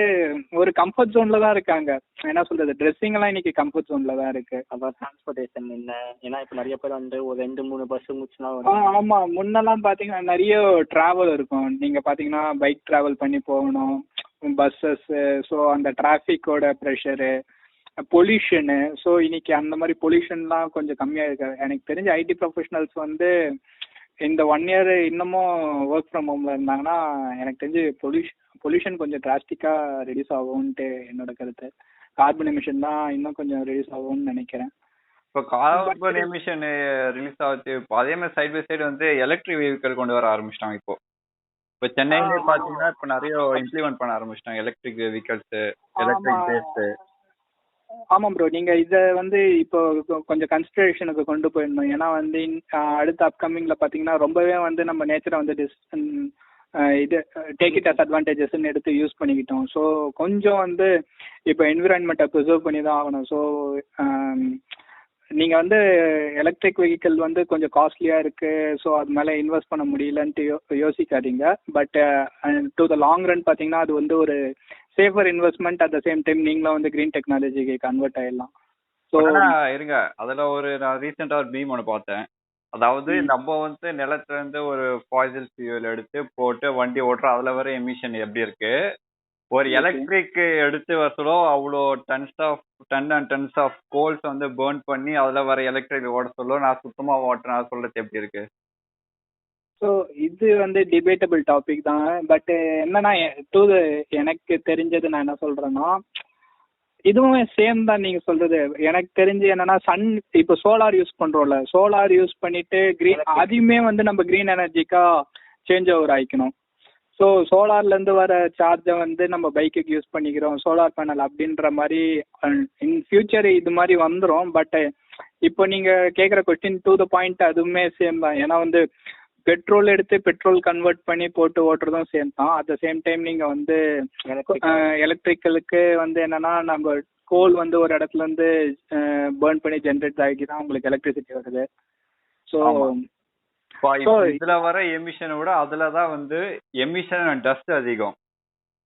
ஒரு கம்ஃபர்ட் ஜோன்ல தான் இருக்காங்க. என்ன சொல்றது, ட்ரெஸ்ஸிங் எல்லாம் இன்னைக்கு கம்ஃபர்ட் ஜோன்ல தான் இருக்கு.
அப்புறம் டிரான்ஸ்போர்டேஷன் என்ன, ஏன்னா இப்ப நிறைய பேர் வந்து ஒரு 2-3 பஸ் முடிச்சுனா.
ஆமா, முன்னெல்லாம் பாத்தீங்கன்னா நிறைய டிராவல் இருக்கும். நீங்க பாத்தீங்கன்னா பைக் டிராவல் பண்ணி போகணும், பஸ்ஸஸ். ஸோ அந்த டிராஃபிக்கோட ப்ரெஷரு, பொல்யூஷனு. ஸோ இன்னைக்கு அந்த மாதிரி பொல்யூஷன்லாம் கொஞ்சம் கம்மியாக இருக்கு. எனக்கு தெரிஞ்ச ஐடி ப்ரொஃபஷனல்ஸ் வந்து இந்த 1 இயர் இன்னமும் ஒர்க் ஃப்ரம் ஹோம்ல இருந்தாங்கன்னா எனக்கு தெரிஞ்சு பொல்யூஷன் கொஞ்சம் டிராஸ்டிக்காக ரெடியூஸ் ஆகும்ன்ட்டு என்னோட கருத்து. கார்பன் எமிஷன் தான் இன்னும் கொஞ்சம் ரெடியூஸ் ஆகும்னு நினைக்கிறேன்.
இப்போ கார்பன் எமிஷன் ரிலீஸ் ஆகுது. இப்போ அதே மாதிரி சைட் பை சைடு வந்து எலக்ட்ரிக் வெஹிக்கிள் கொண்டு வர ஆரம்பிச்சிட்டாங்க. இப்போ சென்னையிலே பார்த்தீங்கன்னா இப்போ நிறைய இம்ப்ளிமெண்ட் பண்ண ஆரம்பிச்சிட்டாங்க எலக்ட்ரிக் வெஹிக்கிள்ஸ், எலக்ட்ரிக் பேஸ்ட்.
ஆமாம் ப்ரோ, நீங்கள் இதை வந்து இப்போ கொஞ்சம் கன்சிடரேஷனுக்கு கொண்டு போயிடணும். ஏன்னா வந்து அடுத்த அப்கமிங்கில் பார்த்தீங்கன்னா ரொம்பவே வந்து நம்ம நேச்சரை வந்து இது டேக் இட் அஸ் அட்வான்டேஜஸ்ன்னு எடுத்து யூஸ் பண்ணிக்கிட்டோம். ஸோ கொஞ்சம் வந்து இப்போ என்விரான்மெண்ட்டை ப்ரிசர்வ் பண்ணி தான் ஆகணும். ஸோ நீங்கள் வந்து எலக்ட்ரிக் வெஹிக்கிள் வந்து கொஞ்சம் காஸ்ட்லியாக இருக்குது, ஸோ அது மேலே இன்வெஸ்ட் பண்ண முடியலன்ட்டு யோசிக்காதீங்க. But to the long run பார்த்தீங்கன்னா அது வந்து ஒரு safer investment. At the same time நீங்களும் வந்து கிரீன் டெக்னாலஜிக்கு கன்வெர்ட் ஆயிடலாம். ஸோ
இருங்க, அதில் நான் ரீசெண்டாக ஒரு பீம் ஒன்று பார்த்தேன். அதாவது நம்ம வந்து நிலத்துல இருந்து ஒரு ஃபாசில் ஃபியூல் எடுத்து போட்டு வண்டி ஓட்டுறோம், அதுல வர எமிஷன் எப்படி இருக்கு. ஒரு எலக்ட்ரிக் எடுத்து வசூலோ அவ்வளோ டன்ஸ் ஆஃப் கோல்ஸ் வந்து பேர்ன் பண்ணி அதுல வர எலக்ட்ரிக் ஓட சொல்ல நான் சுத்தமா ஓட்டுறேன் சொல்றது எப்படி இருக்கு?
ஸோ இது வந்து டிபேட்டபிள் டாபிக் தான். பட் என்னன்னா எனக்கு தெரிஞ்சது நான் என்ன சொல்றேன்னா, இதுவுமே சேம் தான் நீங்க சொல்றது. எனக்கு தெரிஞ்சு என்னன்னா இப்போ சோலார் யூஸ் பண்றோம்ல, சோலார் யூஸ் பண்ணிட்டு அதையுமே வந்து நம்ம கிரீன் எனர்ஜிக்கா சேஞ்ச் ஓவர் ஆயிக்கணும். ஸோ சோலார்லேருந்து வர சார்ஜை வந்து நம்ம பைக்குக்கு யூஸ் பண்ணிக்கிறோம், சோலார் பேனல் அப்படின்ற மாதிரி இன் ஃபியூச்சர் இது மாதிரி வந்துடும். பட் இப்போ நீங்கள் கேட்குற கொஸ்டின் டு த பாயிண்ட், அதுவுமே சேம் தான். ஏன்னா வந்து பெட்ரோல் எடுத்து பெட்ரோல் கன்வெர்ட் பண்ணி போட்டு ஓட்டுறதும் சேம் தான். அட் த சேம் டைம் நீங்கள் வந்து எலக்ட்ரிக்கலுக்கு வந்து என்னன்னா நம்ம கோல் வந்து ஒரு இடத்துல இருந்து பேர்ன் பண்ணி ஜென்ரேட் ஆகி தான் உங்களுக்கு எலக்ட்ரிசிட்டி வருது. ஸோ
இதுல வர எமிஷனை விட அதுலதான் வந்து எமிஷன் அண்ட் டஸ்ட் அதிகம்.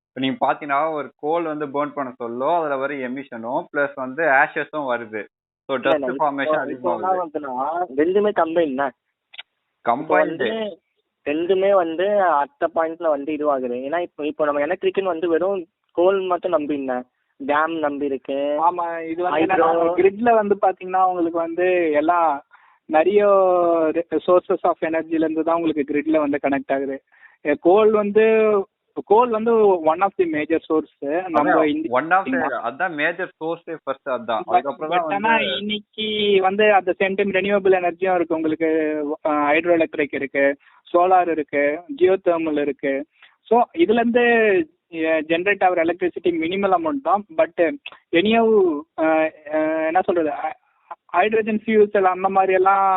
இப்போ நீங்க பாத்தீங்கன்னா ஒரு கோல் வந்து பேர்ன் பண்ண சொல்ல அதுல வர எமிஷனும் பிளஸ் வந்து ஆஷஸும் வருது. ஸோ டஸ்ட் ஃபார்மேஷன் அதிகமாக
ரெண்டுமே கம்பைன்டு ரெண்டுமே வந்து அடுத்த பாயிண்ட்ல வந்து இதுவாகுது. ஏன்னா இப்போ நம்ம எலக்ட்ரிக்னு வந்து வெறும் கோல் மட்டும் நம்பினேன், டேம் நம்பி இருக்கு.
ஆமா, இது வந்து கிரிட்ல வந்து பாத்தீங்கன்னா உங்களுக்கு வந்து எல்லாம் நிறைய சோர்சஸ் ஆஃப் எனர்ஜில இருந்து தான் உங்களுக்கு கிரிட்ல வந்து கனெக்ட் ஆகுது. கோல் வந்து கோல் வந்து one of the major source நம்ம
ஒன் ஆஃப் அதான் மேஜர் சோர்ஸே ஃபர்ஸ்ட் அதான். அதுக்கப்புறம் தான்
ஆனா இன்னைக்கு வந்து at the same time renewable எனர்ஜியும் இருக்கு உங்களுக்கு. ஹைட்ரோ எலக்ட்ரிக் இருக்கு, சோலார் இருக்கு, ஜியோ தெர்மல் இருக்கு. ஸோ இதுல இருந்து ஜென்ரேட் ஆகிற எலக்ட்ரிசிட்டி மினிமல் அமௌண்ட் தான். பட் எனியோ என்ன சொல்றது, ஹைட்ரஜன் ஃபியூல்ஸ் எல்லாம் அந்த மாதிரி எல்லாம்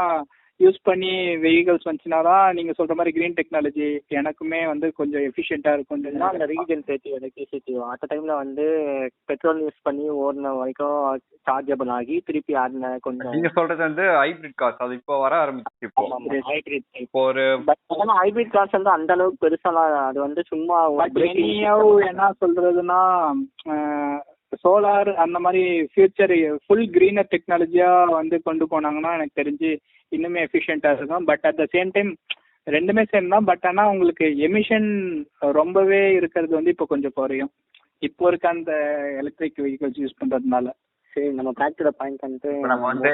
யூஸ் பண்ணி வெஹிக்கல்ஸ் வந்துச்சுன்னா தான் நீங்க சொல்ற மாதிரி கிரீன் டெக்னாலஜி எனக்குமே வந்து கொஞ்சம் எஃபிஷியண்டா இருக்கும்.
அந்த ரீஜெனரேட்டிவ் எலக்ட்ரிசிட்டி அந்த டைம்ல வந்து பெட்ரோல் யூஸ் பண்ணி ஓடின வரைக்கும் சார்ஜபிள் ஆகி திருப்பி ஆடின கொஞ்சம்.
நீங்க சொல்றது வந்து ஹைபிரிட் கார்ஸ், அது இப்போ வர ஆரம்பிச்சு. இப்போ ஒரு
ஹைபிரிட் கார்ஸ் வந்து அந்த அளவுக்கு பெருசாலாம் அது வந்து சும்மா
என்ன சொல்றதுன்னா சோலார் அந்த மாதிரி ஃபியூச்சர் ஃபுல் கிரீனர் டெக்னாலஜியா வந்து கொண்டு போனாங்கன்னா எனக்கு தெரிஞ்சு இன்னுமே எஃபிஷியண்டா இருக்கும். But at the same time ரெண்டுமே சேம் தான். பட் ஆனால் உங்களுக்கு எமிஷன் ரொம்பவே இருக்கிறது வந்து இப்போ கொஞ்சம் குறையும் இப்போ இருக்க அந்த எலக்ட்ரிக் வெஹிக்கல்ஸ் யூஸ் பண்றதுனால.
சரி, நம்ம ஃபேக்டரி பாயிண்ட் வந்து
நம்ம வந்து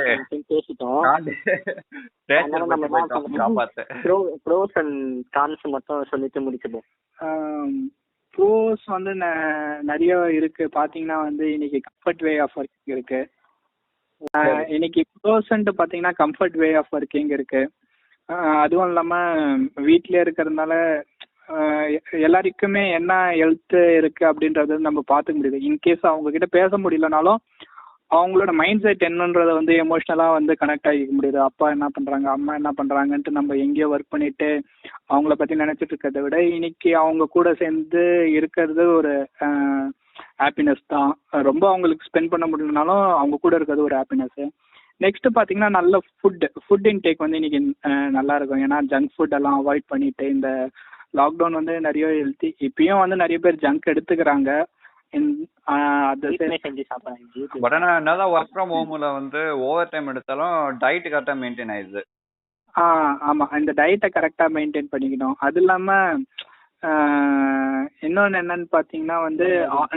பேசிட்டோம். ப்ரோஸ் அண்ட் கான்ஸ் மட்டும் சொல்லிட்டு முடிச்சிப்போம்.
ப்ரோஸ் வந்து நிறைய இருக்கு. பாத்தீங்கன்னா வந்து இன்னைக்கு கம்ஃபர்ட் வே ஆஃப் ஒர்க்கிங் இருக்கு. இன்னைக்கு ப்ரோஸ்ன்ட்டு பாத்தீங்கன்னா கம்ஃபர்ட் வே ஆஃப் ஒர்க்கிங் இருக்கு. அதுவும் இல்லாம வீட்லயே இருக்கிறதுனால எல்லாருக்குமே என்ன ஹெல்த் இருக்கு அப்படின்றது நம்ம பார்த்துக்க முடியுது. இன்கேஸ் அவங்க கிட்ட பேச முடியலனாலும் அவங்களோட மைண்ட் செட் என்னன்றதை வந்து எமோஷ்னலா வந்து கனெக்ட் ஆகிக்க முடியுது. அப்பா என்ன பண்றாங்க, அம்மா என்ன பண்றாங்கன்ட்டு நம்ம எங்கேயோ ஒர்க் பண்ணிட்டு அவங்கள பத்தி நினைச்சிட்டு இருக்கிறத விட இன்னைக்கு அவங்க கூட சேர்ந்து இருக்கிறது ஒரு ஹாப்பினஸ் தான். ரொம்ப அவங்களுக்கு ஸ்பெண்ட் பண்ண முடியலனாலும் அவங்க கூட இருக்கிறது ஒரு ஹாப்பினஸ். நெக்ஸ்ட் பாத்தீங்கன்னா நல்ல ஃபுட் இன்டேக் வந்து இன்னைக்கு நல்லா இருக்கும். ஏன்னா ஜங்க் ஃபுட் எல்லாம் அவாய்ட் பண்ணிட்டு இந்த லாக்டவுன் வந்து நிறைய ஹெல்த்தி இப்பயும் வந்து நிறைய பேர் ஜங்க் எடுத்துக்கிறாங்க.
பட் ஆனா என்னதான் ஒர்க் ஃப்ரம் ஹோம்ல வந்து ஓவர் டைம் எடுத்தாலும் டயட் கரெக்டா மெயின்டைன் ஆயிடுது.
ஆமா, இந்த டயட்டை கரெக்டா மெயின்டைன் பண்ணிக்கணும். அது இல்லாம இன்னொன்னு என்னன்னு பாத்தீங்கன்னா வந்து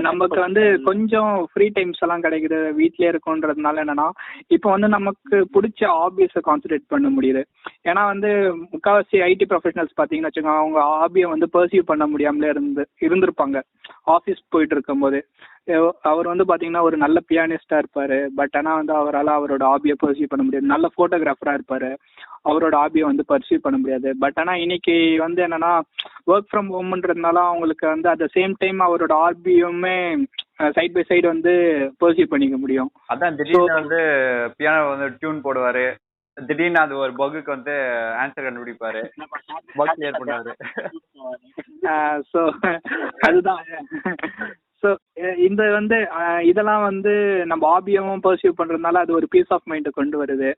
நமக்கு வந்து கொஞ்சம் ஃப்ரீ டைம்ஸ் எல்லாம் கிடைக்குது வீட்லயே இருக்கும்ன்றதுனால என்னன்னா இப்போ வந்து நமக்கு பிடிச்ச ஹாபிஸை கான்சன்ட்ரேட் பண்ண முடியுது. ஏன்னா வந்து முக்கால்வாசி ஐடி ப்ரொஃபஷனல்ஸ் பாத்தீங்கன்னு வச்சுக்கோங்க, அவங்க ஹாபியை வந்து பர்சீவ் பண்ண முடியாமலே இருந்திருப்பாங்க ஆஃபீஸ் போயிட்டு இருக்கும் போது. அவர் வந்து பாத்தீங்கன்னா ஒரு நல்ல பியானிஸ்டா இருப்பாரு. பட் ஆனா வந்து அவரால் அவரோட ஹாபியை பர்சீவ் பண்ண முடியாது. நல்ல போட்டோகிராஃபரா இருப்பாரு, அவரோட ஹாபியை வந்து பர்சீவ் பண்ண முடியாது. பட் ஆனா இன்னைக்கு வந்து என்னன்னா ஒர்க் ஃப்ரம் ஹோம்ன்றதுனால அவங்களுக்கு வந்து அட் த சேம் டைம் அவரோட ஹாபியுமே சைட் பை சைடு வந்து பர்சீவ் பண்ணிக்க முடியும்.
அதான் திடீர்னு வந்து பியானோ வந்து டியூன் போடுவாரு, திடீர்னு அது ஒரு பக்குக்கு வந்து ஆன்சர் கண்டுபிடிப்பாரு, பக் கிளியர் பண்ணுவாரு.
ஸோ அதுதான். ஸோ இந்த வந்து இதெல்லாம் வந்து நம்ம ஹாபியவும் பர்சீவ் பண்றதுனால அது ஒரு பீஸ் ஆஃப் மைண்டை கொண்டு வருது.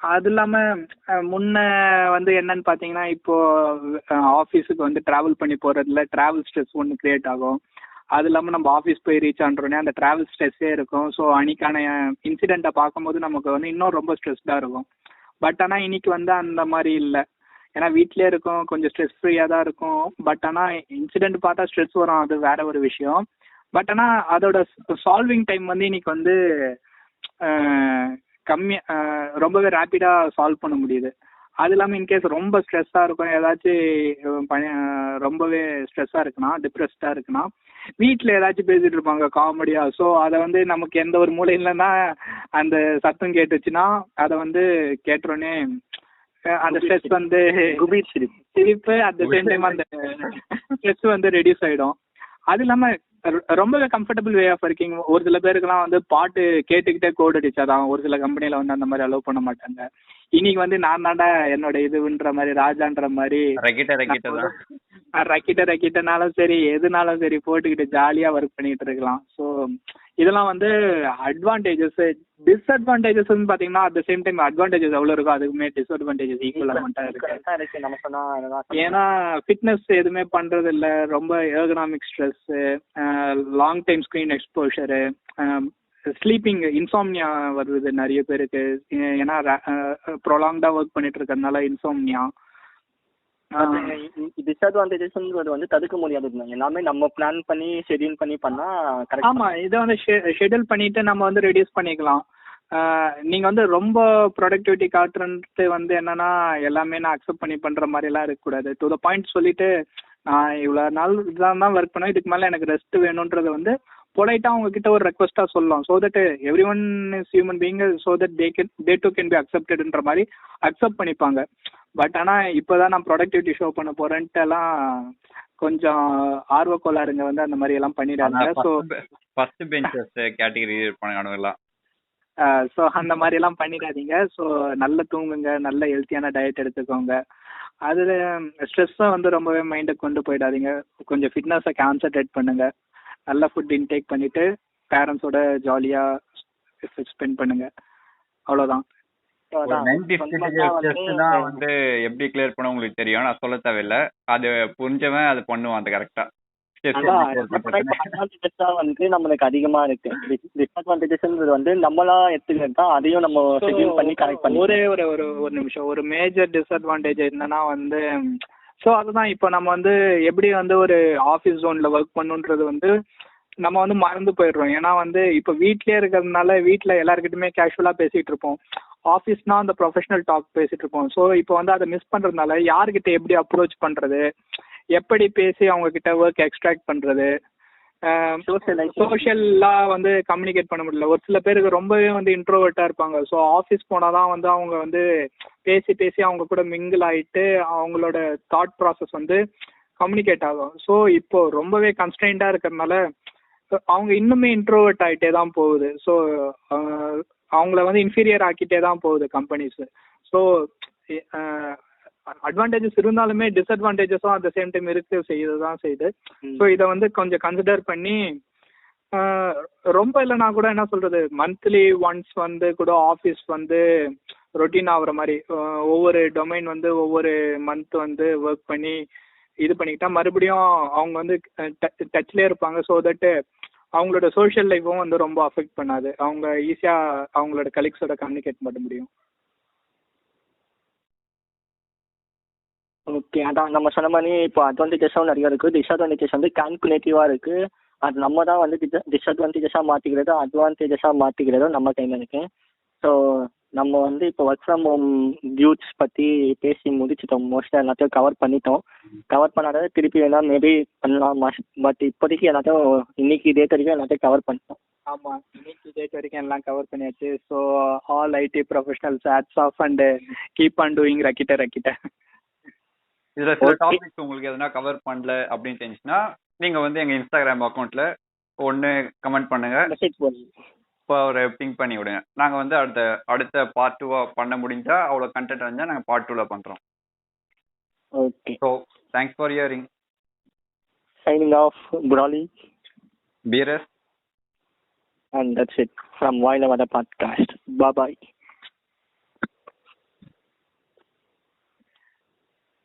அது இல்லாம முன்ன வந்து என்னன்னு பாத்தீங்கன்னா இப்போ ஆஃபீஸுக்கு வந்து டிராவல் பண்ணி போறதுல டிராவல் ஸ்ட்ரெஸ் ஒன்று கிரியேட் ஆகும். அது இல்லாம நம்ம ஆஃபீஸ் போய் ரீச் ஆன்றோடனே அந்த டிராவல் ஸ்ட்ரெஸ்ஸே இருக்கும். ஸோ அன்னைக்கான இன்சிடென்ட்டை பார்க்கும்போது நமக்கு வந்து இன்னும் ரொம்ப ஸ்ட்ரெஸ்டாக இருக்கும். பட் ஆனால் இன்னைக்கு வந்து அந்த மாதிரி இல்லை. ஏன்னா வீட்லயே இருக்கும், கொஞ்சம் ஸ்ட்ரெஸ் ஃப்ரீயாக தான் இருக்கும். பட் ஆனால் இன்சிடென்ட் பார்த்தா ஸ்ட்ரெஸ் வரும், அது வேற ஒரு விஷயம். பட் ஆனால் அதோட சால்விங் டைம் வந்து இன்னைக்கு வந்து ரொம்பவே ரேப்பிடாக சால்வ் பண்ண முடியுது. அது இல்லாமல் இன்கேஸ் ரொம்ப ஸ்ட்ரெஸ்ஸாக இருக்கும், ஏதாச்சும் ரொம்பவே ஸ்ட்ரெஸ்ஸாக இருக்குன்னா, டிப்ரெஸ்டாக இருக்குன்னா வீட்டில் ஏதாச்சும் பேசிட்டு இருப்பாங்க காமெடியாக. ஸோ அதை வந்து நமக்கு எந்த ஒரு மூலையிலன்னா அந்த சத்தம் கேட்டுச்சுன்னா அதை வந்து கேட்டோடனே அந்த ஸ்ட்ரெஸ் வந்து சிரிப்பு அட் த சேம் டைம் அந்த ஸ்ட்ரெஸ் வந்து ரெடியூஸ் ஆகிடும். அது இல்லாமல் ரொம்பவே கம்ஃபர்டபுள் வே ஆஃப் ஒர்க்கிங். ஒரு சில பேருக்குலாம் வந்து பாட்டு கேட்டுக்கிட்டே கோட் அடிச்சாதான், ஒரு சில கம்பெனியில் வந்து அந்த மாதிரி அலோவ் பண்ண மாட்டாங்க. இன்னைக்கு வந்து நான் தாண்டா என்னோட இதுன்ற மாதிரி ராஜான்ற மாதிரி ரக்கிட்டனாலும் சரி எதுனாலும் சரி போட்டுக்கிட்டு ஜாலியா ஒர்க் பண்ணிட்டு இருக்கலாம். ஸோ இதெல்லாம் வந்து அட்வான்டேஜஸ். டிஸ்அட்வான்டேஜஸ் பாத்தீங்கன்னா at the same time advantages எவ்வளவு இருக்கோ அதுக்குமே டிஸ்அட்வான்டேஜஸ் ஈக்குவலா இருக்கு. ஏன்னா ஃபிட்னஸ் எதுவுமே பண்றது இல்லை, ரொம்ப ergonomic stress, long time screen exposure, sleeping insomnia வருது நிறைய பேருக்கு. ஏன்னா ப்ரொலாங்டா ஒர்க் பண்ணிட்டு இருக்கிறதுனால இன்சோம்னியா.
டிஸ்அட்வான்டேஜஸ் வந்து தடுக்க முடியாது, எல்லாமே நம்ம பிளான் பண்ணி ஷெட்யூல் பண்ணி பண்ணா.
ஆமா, இதை வந்து ஷெட்யூல் பண்ணிட்டு நம்ம வந்து ரெடியூஸ் பண்ணிக்கலாம். நீங்க வந்து ரொம்ப ப்ரொடக்டிவிட்டி காட்டுறது வந்து என்னன்னா எல்லாமே நான் அக்செப்ட் பண்ணி பண்ற மாதிரி எல்லாம் இருக்கக்கூடாது. டு த பாயிண்ட் சொல்லிட்டு நான் இவ்வளோ நாள் இதெல்லாம் தான் ஒர்க் பண்ணேன், இதுக்கு மேலே எனக்கு ரெஸ்ட் வேணுன்றது வந்து பொலைட்டாக அவங்கக்கிட்ட ஒரு ரெக்வஸ்ட்டாக சொல்லலாம். So that everyone is human being, so that they do can be அக்செப்டட்ன்ற மாதிரி அக்செப்ட் பண்ணிப்பாங்க. பட் ஆனால் இப்போ தான் நான் ப்ரொடக்டிவிட்டி ஷோ பண்ண போகிறேன்ட்டு எல்லாம் கொஞ்சம் ஆர்வ கோளாறுங்க வந்து அந்த மாதிரி எல்லாம் பண்ணிடாங்க. ஸோ
ஃபர்ஸ்ட் பெஞ்சஸ் கேட்டகரி இருப்பாங்க.
ஸோ அந்த மாதிரிலாம் பண்ணிடாதீங்க. ஸோ நல்ல தூங்குங்க, நல்ல ஹெல்த்தியான டயட் எடுத்துக்கோங்க. அதில் ஸ்ட்ரெஸ்ஸை வந்து ரொம்பவே மைண்டை கொண்டு போயிடாதீங்க. கொஞ்சம் ஃபிட்னஸை கான்சன்ட்ரேட் பண்ணுங்கள். நல்ல ஃபுட் இன்டேக் பண்ணிவிட்டு பேரண்ட்ஸோட ஜாலியாக ஸ்பெண்ட் பண்ணுங்கள். அவ்வளோதான்.
வந்து எப்படி கிளியர் பண்ண உங்களுக்கு தெரியும், நான் சொல்ல தேவையில்லை. அது புரிஞ்சவன் அது பண்ணுவான் அது கரெக்டா.
வந்து நம்மளுக்கு அதிகமா இருக்கு. டிஸ்அட்வான்டேஜஸ் வந்து நம்மளா எடுத்துக்கிட்டா அதையும் நம்ம ஷெட்யூல் பண்ணி கரெக்ட் பண்ணி.
ஒரே ஒரு நிமிஷம். ஒரு மேஜர் டிஸ்அட்வான்டேஜ் என்னன்னா வந்து, ஸோ அதுதான் இப்போ நம்ம வந்து எப்படி வந்து ஒரு ஆஃபீஸ் ஜோனில் ஒர்க் பண்ணுன்றது வந்து நம்ம வந்து மறந்து போயிடுறோம். ஏன்னா வந்து இப்போ வீட்லேயே இருக்கிறதுனால வீட்டில் எல்லாருக்கிட்டுமே கேஷுவலாக பேசிகிட்டு இருப்போம். ஆஃபீஸ்னால் அந்த ப்ரொஃபஷனல் டாக் பேசிகிட்டு இருப்போம். ஸோ இப்போ வந்து அதை மிஸ் பண்ணுறதுனால யார்கிட்ட எப்படி அப்ரோச் பண்ணுறது, எப்படி பேசி அவங்கக்கிட்ட ஒர்க் எக்ஸ்ட்ராக்ட் பண்ணுறது, சோஷியலாக வந்து கம்யூனிகேட் பண்ண முடியல. ஒரு சில பேருக்கு ரொம்பவே வந்து இன்ட்ரோவர்ட்டாக இருப்பாங்க. ஸோ ஆஃபீஸ் போனால் தான் வந்து அவங்க வந்து பேசி அவங்க கூட மிங்கிள் ஆகிட்டு அவங்களோட தாட் ப்ராசஸ் வந்து கம்யூனிகேட் ஆகும். ஸோ இப்போ ரொம்பவே கன்ஸ்ட்ரெயின்டாக இருக்கிறதுனால அவங்க இன்னுமே இன்ட்ரோவர்ட் ஆகிட்டே தான் போகுது. ஸோ அவங்கள வந்து இன்ஃபீரியர் ஆக்கிட்டே தான் போகுது கம்பெனிஸு. ஸோ அட்வான்டேஜஸ் இருந்தாலுமே டிஸ்அட்வான்டேஜஸும் அட் த சேம் டைம் செய்யுது. ஸோ இதை வந்து கொஞ்சம் கன்சிடர் பண்ணி ரொம்ப இல்லைனா கூட என்ன சொல்கிறது, மந்த்லி ஒன்ஸ் வந்து கூட ஆஃபீஸ் வந்து ரொட்டீன் ஆகுற மாதிரி ஒவ்வொரு டொமைன் வந்து ஒவ்வொரு மந்த் வந்து ஒர்க் பண்ணி இது பண்ணிக்கிட்டா மறுபடியும் அவங்க வந்து டச்லேயே இருப்பாங்க. ஸோ தட்டு அவங்களோட சோஷியல் லைஃப்பும் வந்து ரொம்ப அஃபெக்ட் பண்ணாது. அவங்க ஈஸியாக அவங்களோட கலீக்ஸோட கம்யூனிகேட் பண்ண முடியும்.
ஓகே, அதான் நம்ம சொன்ன மாதிரி இப்போ அட்வான்டேஜஸும் நிறைய இருக்குது, டிஸ்அட்வான்டேஜஸ் வந்து கால்குலேட்டிவாக இருக்குது. அது நம்ம தான் வந்து டிஸ்அட்வான்டேஜஸாக மாற்றிக்கிறதோ அட்வான்டேஜஸாக மாற்றிக்கிறதோ நம்ம கையில் இருக்கு. ஸோ நம்ம வந்து இப்போ ஒர்க் ஃப்ரம் ஹோம் டியூட்ஸ் பற்றி பேசி முடிச்சிட்டோம். மோஸ்ட்டாக எல்லாத்தையும் கவர் பண்ணிட்டோம். கவர் பண்ணாத திருப்பி வேணால் மேபி பண்ணலாம். பட் இப்போதைக்கு எல்லாத்தையும் இன்னைக்கு டேட் வரைக்கும் எல்லாத்தையும் கவர் பண்ணிட்டோம்.
ஆமாம், இன்னைக்கு டேட் வரைக்கும் எல்லாம் கவர் பண்ணியாச்சு. So all IT professionals hats off and keep on doing ரக்கிட்ட.
இதுல சில டாபிக்ஸ் உங்களுக்கு எதனா கவர் பண்ணல அப்படின்னு தெரிஞ்சுன்னா நீங்க வந்து எங்க இன்ஸ்டாகிராம் அக்கௌண்ட்ல ஒன்று கமெண்ட் பண்ணுங்க, இப்போ ஒரு பிங்க் பண்ணி விடுங்க. நாங்க வந்து அடுத்த பார்ட் 2 பண்ண முடிஞ்சா அவ்வளோ கண்டென்ட் இருந்தால் நாங்கள் பார்ட் 2ல பண்றோம்.
Okay,
so thanks for hearing.
Signing off Burali.
BRS.
And that's it from Voilavada Podcast. Bye bye.